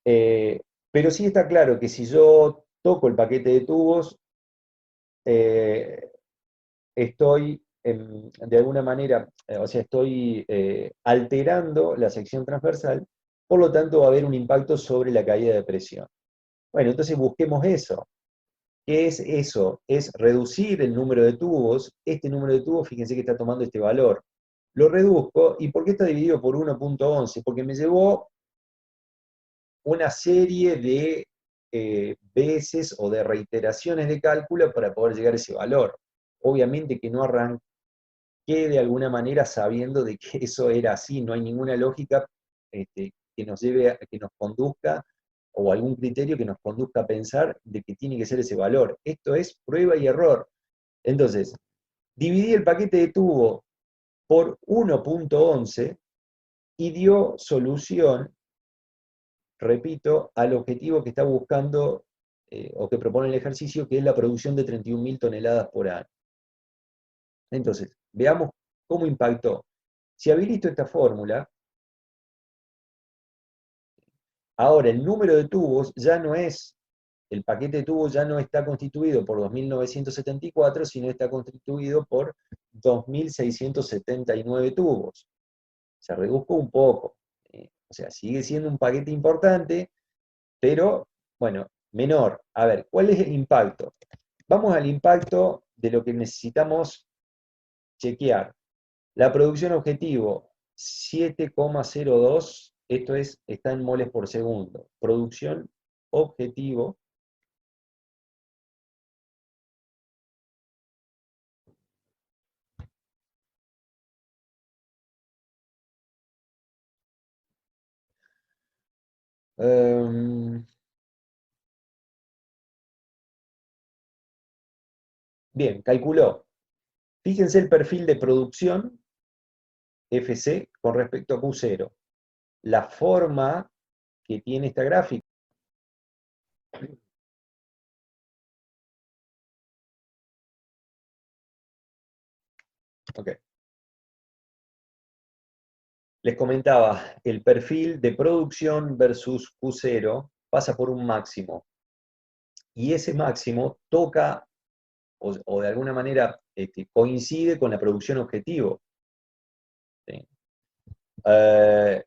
Pero sí está claro que si yo toco el paquete de tubos, eh, estoy de alguna manera, o sea, estoy alterando la sección transversal, por lo tanto va a haber un impacto sobre la caída de presión. Bueno, entonces busquemos eso. ¿Qué es eso? Es reducir el número de tubos. Este número de tubos, fíjense que está tomando este valor. Lo reduzco, ¿y por qué está dividido por 1.11? Porque me llevó una serie de veces o de reiteraciones de cálculo para poder llegar a ese valor. Obviamente que no arranqué de alguna manera sabiendo de que eso era así, no hay ninguna lógica que nos lleve, que nos conduzca, o algún criterio que nos conduzca a pensar de que tiene que ser ese valor. Esto es prueba y error. Entonces, dividí el paquete de tubo por 1.11 y dio solución, repito, al objetivo que está buscando o que propone el ejercicio, que es la producción de 31.000 toneladas por año. Entonces, veamos cómo impactó. Si habilito esta fórmula, ahora el número de tubos ya no es, el paquete de tubos ya no está constituido por 2.974, sino está constituido por 2.679 tubos. Se redujo un poco. O sea, sigue siendo un paquete importante, pero, bueno, menor. A ver, ¿cuál es el impacto? Vamos al impacto de lo que necesitamos chequear. La producción objetivo, 7,02, esto es, está en moles por segundo. Producción objetivo, um, bien, calculó. Fíjense el perfil de producción FC con respecto a Q0. La forma que tiene esta gráfica. Ok. Les comentaba, el perfil de producción versus Q0 pasa por un máximo. Y ese máximo toca, o de alguna manera coincide con la producción objetivo. ¿Sí? Eh,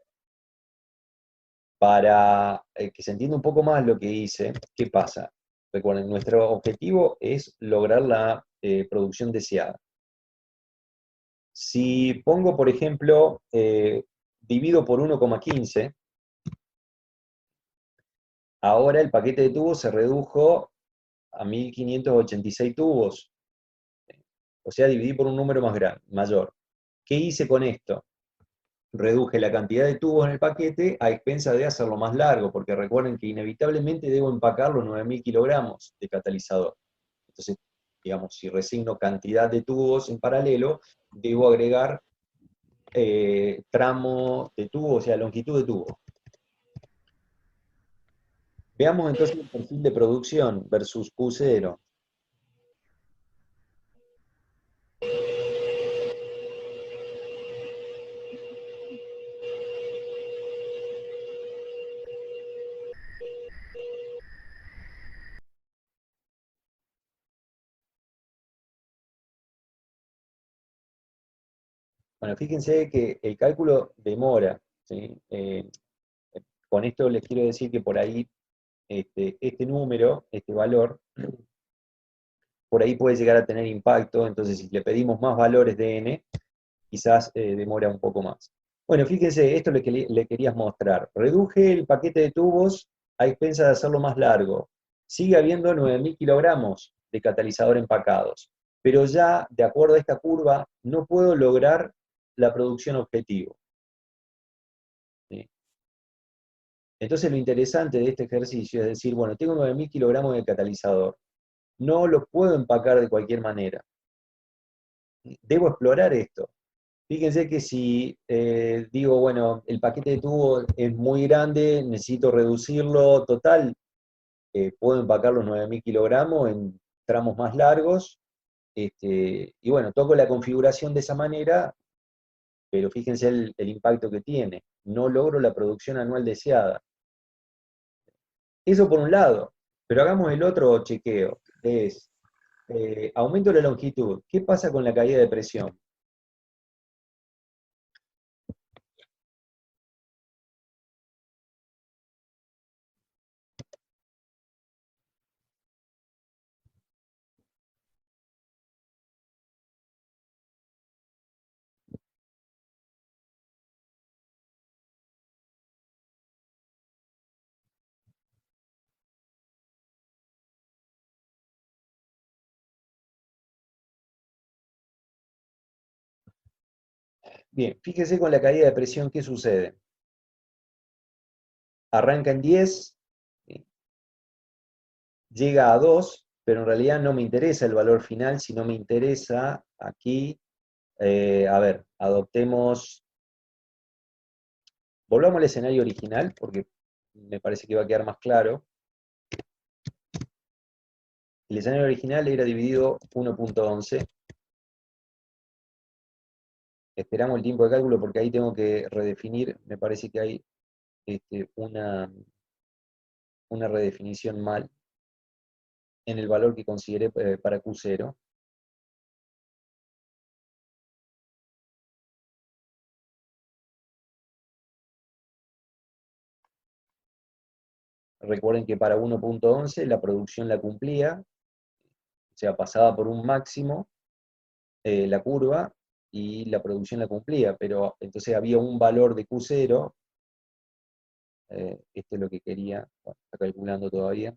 para que se entienda un poco más lo que hice, ¿qué pasa? Recuerden, nuestro objetivo es lograr la producción deseada. Si pongo, por ejemplo, divido por 1,15, ahora el paquete de tubos se redujo a 1586 tubos. O sea, dividí por un número más grande, mayor. ¿Qué hice con esto? Reduje la cantidad de tubos en el paquete a expensa de hacerlo más largo, porque recuerden que inevitablemente debo empacar los 9000 kilogramos de catalizador. Entonces, digamos, si resigno cantidad de tubos en paralelo, debo agregar tramo de tubo, o sea, longitud de tubo. Veamos entonces el perfil de producción versus Q0. Bueno, fíjense que el cálculo demora, ¿sí? Con esto les quiero decir que por ahí este número, este valor, por ahí puede llegar a tener impacto, entonces si le pedimos más valores de n, quizás demora un poco más. Bueno, fíjense, esto le quería mostrar. Reduje el paquete de tubos a expensa de hacerlo más largo. Sigue habiendo 9000 kilogramos de catalizador empacados, pero ya, de acuerdo a esta curva, no puedo lograr la producción objetivo. ¿Sí? Entonces lo interesante de este ejercicio es decir, bueno, tengo 9000 kilogramos de catalizador, no lo puedo empacar de cualquier manera. Debo explorar esto. Fíjense que si digo, bueno, el paquete de tubo es muy grande, necesito reducirlo, total, puedo empacar los 9000 kilogramos en tramos más largos, y bueno, toco la configuración de esa manera, pero fíjense el impacto que tiene. No logro la producción anual deseada. Eso por un lado, pero hagamos el otro chequeo, es aumento de la longitud. ¿Qué pasa con la caída de presión? Bien, fíjese con la caída de presión, ¿qué sucede? Arranca en 10, ¿sí? Llega a 2, pero en realidad no me interesa el valor final, sino me interesa aquí, a ver, volvamos al escenario original, porque me parece que va a quedar más claro. El escenario original era dividido 1.11. Esperamos el tiempo de cálculo porque ahí tengo que redefinir, me parece que hay una redefinición mal en el valor que consideré para Q0. Recuerden que para 1.11 la producción la cumplía, o sea, pasaba por un máximo la curva y la producción la cumplía, pero entonces había un valor de Q0, esto es lo que quería, bueno, está calculando todavía.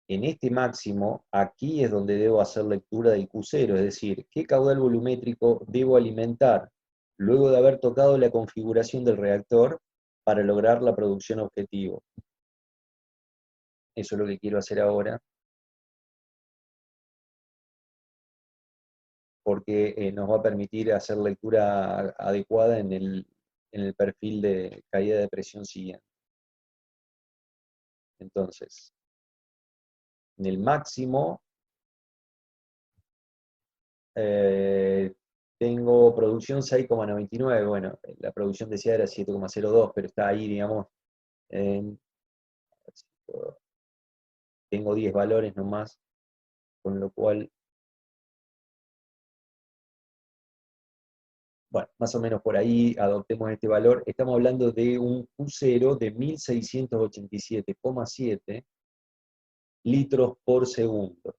En este máximo, aquí es donde debo hacer lectura del Q0, es decir, qué caudal volumétrico debo alimentar luego de haber tocado la configuración del reactor para lograr la producción objetivo. Eso es lo que quiero hacer ahora. porque nos va a permitir hacer lectura adecuada en el perfil de caída de presión siguiente. Entonces, en el máximo, tengo producción 6,99, bueno, la producción deseada era 7,02, pero está ahí, digamos, en, tengo 10 valores nomás, con lo cual, bueno, más o menos por ahí adoptemos este valor. Estamos hablando de un Q0 de 1687,7 litros por segundo.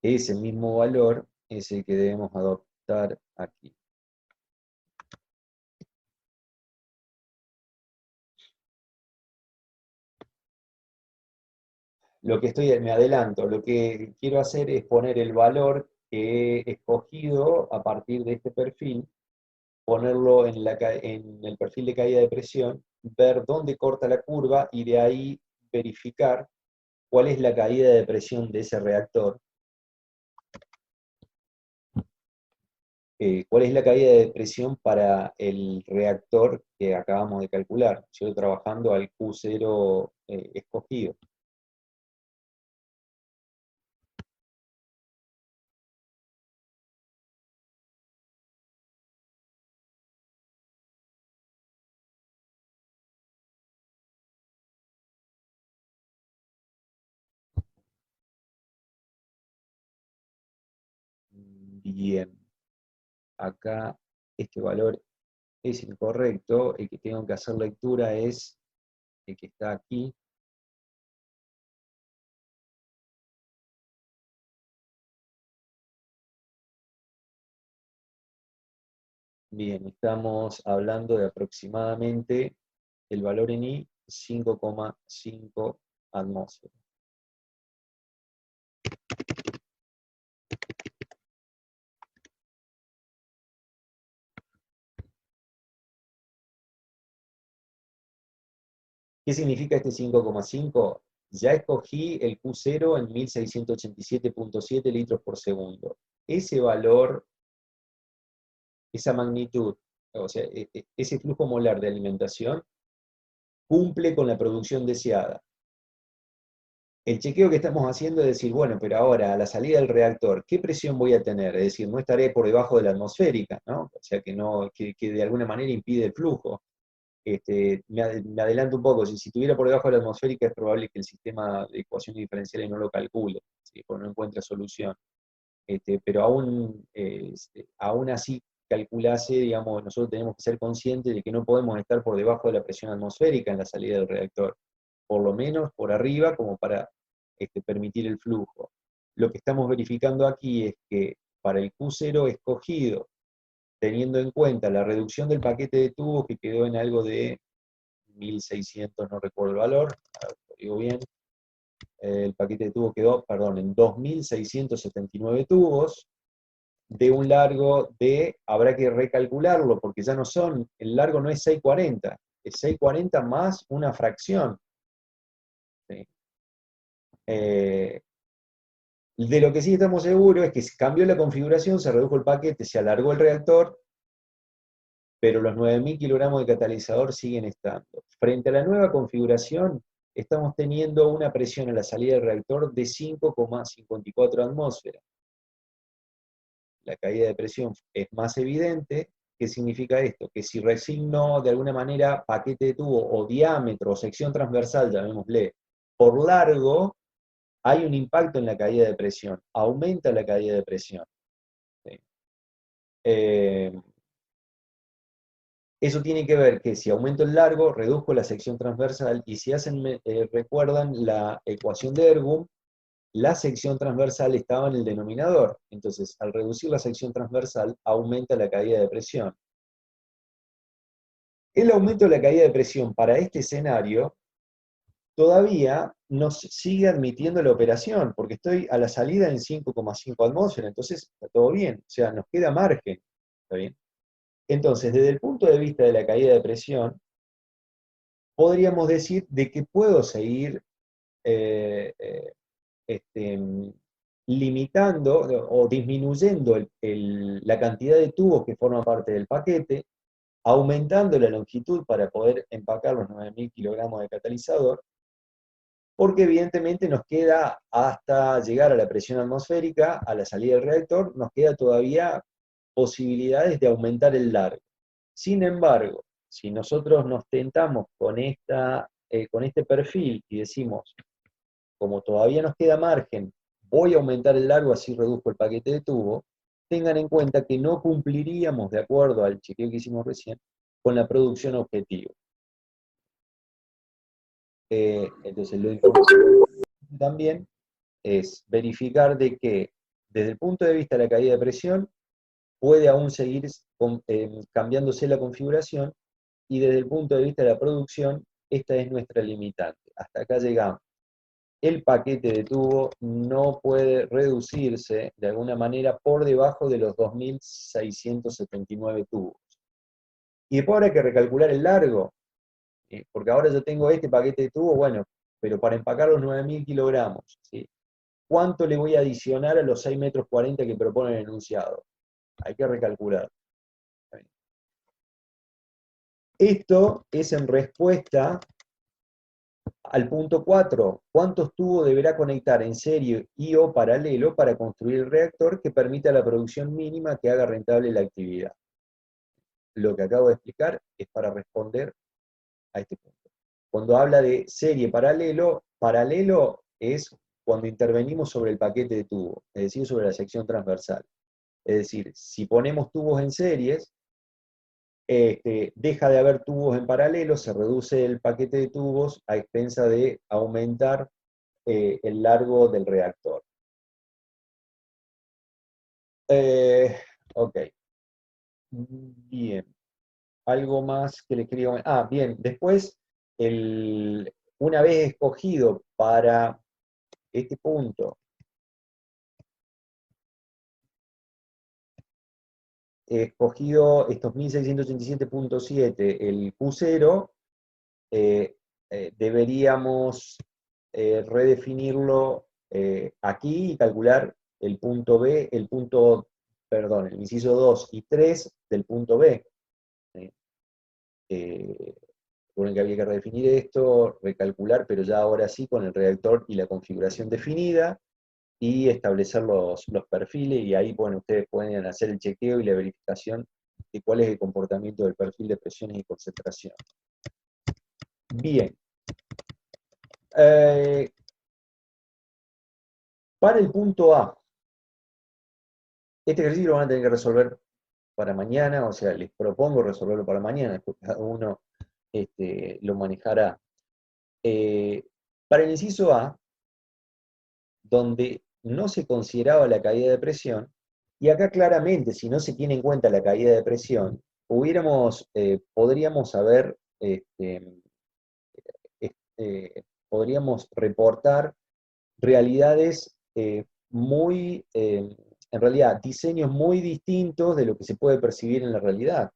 Ese mismo valor es el que debemos adoptar aquí. Me adelanto, lo que quiero hacer es poner el valor que he escogido a partir de este perfil, ponerlo en el perfil de caída de presión, ver dónde corta la curva y de ahí verificar cuál es la caída de presión de ese reactor. ¿Cuál es la caída de presión para el reactor que acabamos de calcular? Yo estoy trabajando al Q0 escogido. Bien, acá este valor es incorrecto, el que tengo que hacer lectura es el que está aquí. Bien, estamos hablando de aproximadamente el valor en I, 5,5 atmósferas. ¿Qué significa este 5,5? Ya escogí el Q0 en 1687,7 litros por segundo. Ese valor, esa magnitud, o sea, ese flujo molar de alimentación cumple con la producción deseada. El chequeo que estamos haciendo es decir, bueno, pero ahora a la salida del reactor, ¿qué presión voy a tener? Es decir, no estaré por debajo de la atmosférica, ¿no? O sea, que de alguna manera impide el flujo. Me adelanto un poco, si estuviera por debajo de la atmosférica es probable que el sistema de ecuaciones diferenciales no lo calcule, ¿sí? Porque no encuentra solución. Pero aún así calculase, digamos, nosotros tenemos que ser conscientes de que no podemos estar por debajo de la presión atmosférica en la salida del reactor, por lo menos por arriba como para permitir el flujo. Lo que estamos verificando aquí es que para el Q0 escogido, teniendo en cuenta la reducción del paquete de tubos que quedó en algo de 1600, no recuerdo el valor, lo digo bien, el paquete de tubos quedó, perdón, en 2679 tubos, de un largo de, habrá que recalcularlo, porque ya no son, el largo no es 640, es 640 más una fracción. ¿Sí? De lo que sí estamos seguros es que se cambió la configuración, se redujo el paquete, se alargó el reactor, pero los 9.000 kilogramos de catalizador siguen estando. Frente a la nueva configuración, estamos teniendo una presión a la salida del reactor de 5,54 atmósferas. La caída de presión es más evidente. ¿Qué significa esto? Que si resigno de alguna manera paquete de tubo o diámetro o sección transversal, llamémosle, por largo, hay un impacto en la caída de presión, aumenta la caída de presión. ¿Sí? Eso tiene que ver que si aumento el largo, reduzco la sección transversal, y si recuerdan la ecuación de Ergun, la sección transversal estaba en el denominador. Entonces, al reducir la sección transversal, aumenta la caída de presión. El aumento de la caída de presión para este escenario todavía nos sigue admitiendo la operación, porque estoy a la salida en 5,5 atmósferas, entonces está todo bien, o sea, nos queda margen. ¿Está bien? Entonces, desde el punto de vista de la caída de presión, podríamos decir de que puedo seguir este, limitando o disminuyendo la cantidad de tubos que forman parte del paquete, aumentando la longitud para poder empacar los 9.000 kilogramos de catalizador, porque evidentemente nos queda, hasta llegar a la presión atmosférica, a la salida del reactor, nos queda todavía posibilidades de aumentar el largo. Sin embargo, si nosotros nos tentamos con este perfil y decimos, como todavía nos queda margen, voy a aumentar el largo, así reduzco el paquete de tubo, tengan en cuenta que no cumpliríamos, de acuerdo al chequeo que hicimos recién, con la producción objetivo. Entonces, lo importante también es verificar de que, desde el punto de vista de la caída de presión, puede aún seguir cambiándose la configuración, y desde el punto de vista de la producción, esta es nuestra limitante. Hasta acá llegamos. El paquete de tubo no puede reducirse de alguna manera por debajo de los 2.679 tubos. Y después habrá que recalcular el largo, porque ahora yo tengo este paquete de tubo, bueno, pero para empacar los 9.000 kilogramos, ¿sí? ¿Cuánto le voy a adicionar a los 6,40 metros que propone el enunciado? Hay que recalcular. Esto es en respuesta al punto 4, ¿cuántos tubos deberá conectar en serie y o paralelo para construir el reactor que permita la producción mínima que haga rentable la actividad? Lo que acabo de explicar es para responder a este punto. Cuando habla de serie paralelo, paralelo es cuando intervenimos sobre el paquete de tubo, es decir, sobre la sección transversal. Es decir, si ponemos tubos en series, deja de haber tubos en paralelo, se reduce el paquete de tubos a expensa de aumentar el largo del reactor. Ok. Bien. Algo más que le quería comentar. Ah, bien. Después, una vez escogido para este punto, escogido estos 1687.7, el Q0, deberíamos redefinirlo aquí y calcular el punto B, el inciso 2 y 3 del punto B. Recuerden que había que redefinir esto, recalcular, pero ya ahora sí con el reactor y la configuración definida, y establecer los perfiles, y ahí bueno, ustedes pueden hacer el chequeo y la verificación de cuál es el comportamiento del perfil de presiones y concentración. Bien. Para el punto A, este ejercicio lo van a tener que resolver para mañana, o sea, les propongo resolverlo para mañana, después cada uno lo manejará. Para el inciso A, donde no se consideraba la caída de presión, y acá claramente, si no se tiene en cuenta la caída de presión, podríamos haber, podríamos reportar realidades en realidad, diseños muy distintos de lo que se puede percibir en la realidad.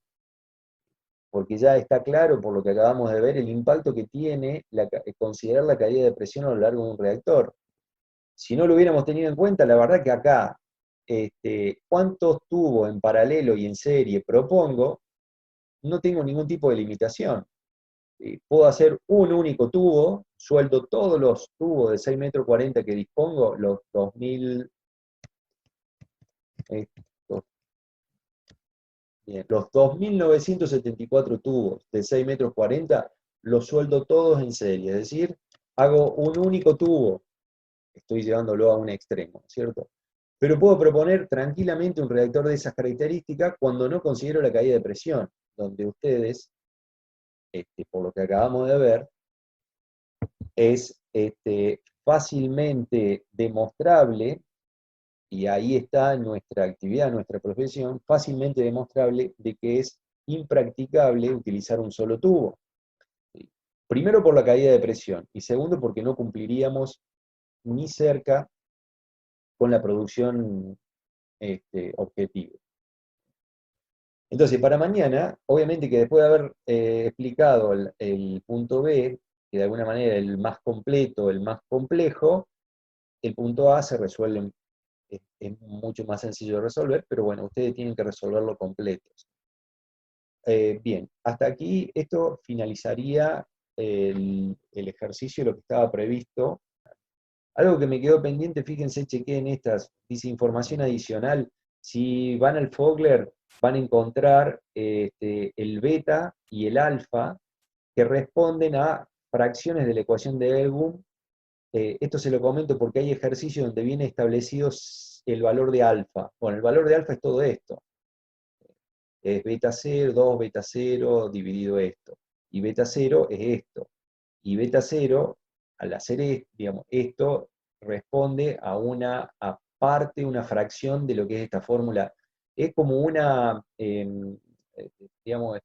Porque ya está claro, por lo que acabamos de ver, el impacto que tiene considerar la caída de presión a lo largo de un reactor. Si no lo hubiéramos tenido en cuenta, la verdad que acá, cuántos tubos en paralelo y en serie propongo, no tengo ningún tipo de limitación. Puedo hacer un único tubo, sueldo todos los tubos de 6,40 metros que dispongo, los 2.000, los 2.974 tubos de 6,40 metros, los sueldo todos en serie, es decir, hago un único tubo, estoy llevándolo a un extremo, ¿cierto? Pero puedo proponer tranquilamente un reactor de esas características cuando no considero la caída de presión, donde ustedes, por lo que acabamos de ver, es fácilmente demostrable, y ahí está nuestra actividad, nuestra profesión, fácilmente demostrable de que es impracticable utilizar un solo tubo. Primero por la caída de presión, y segundo porque no cumpliríamos ni cerca con la producción objetivo. Entonces, para mañana, obviamente que después de haber explicado el punto B, que de alguna manera el más completo, el más complejo, el punto A se resuelve, es mucho más sencillo de resolver, pero bueno, ustedes tienen que resolverlo completo. Bien, hasta aquí esto finalizaría el ejercicio de lo que estaba previsto. Algo que me quedó pendiente, fíjense, chequeen estas, dice información adicional. Si van al Fogler, van a encontrar el beta y el alfa que responden a fracciones de la ecuación de Elgum. Esto se lo comento porque hay ejercicios donde viene establecido el valor de alfa. Bueno, el valor de alfa es todo esto. Es beta 0, 2 beta 0 dividido esto. Y beta 0 es esto. Y beta 0, al hacer digamos, esto, responde a una aparte, una fracción de lo que es esta fórmula. Es como una, digamos,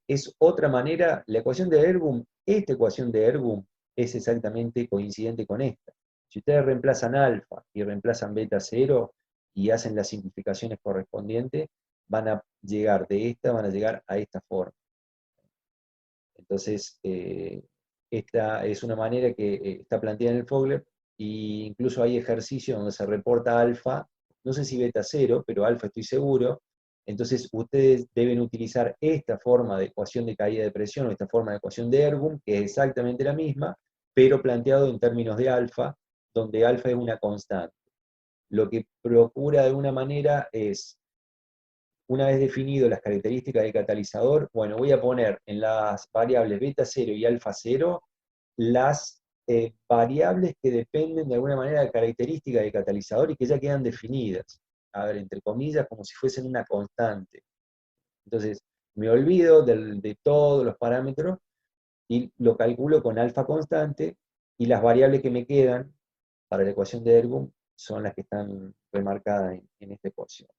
es otra manera, la ecuación de Ergun, esta ecuación de Ergun es exactamente coincidente con esta. Si ustedes reemplazan alfa y reemplazan beta 0 y hacen las simplificaciones correspondientes, van a llegar de esta, van a llegar a esta forma. Entonces, esta es una manera que está planteada en el Fogler, e incluso hay ejercicios donde se reporta alfa, no sé si beta 0, pero alfa estoy seguro. Entonces, ustedes deben utilizar esta forma de ecuación de caída de presión, o esta forma de ecuación de Ergun, que es exactamente la misma, pero planteado en términos de alfa, donde alfa es una constante. Lo que procura de alguna manera es, una vez definido las características del catalizador, bueno, voy a poner en las variables beta 0 y alfa 0 las variables que dependen de alguna manera de características del catalizador y que ya quedan definidas. A ver, entre comillas, como si fuesen una constante. Entonces, me olvido de todos los parámetros y lo calculo con alfa constante, y las variables que me quedan para la ecuación de Ergun son las que están remarcadas en esta ecuación.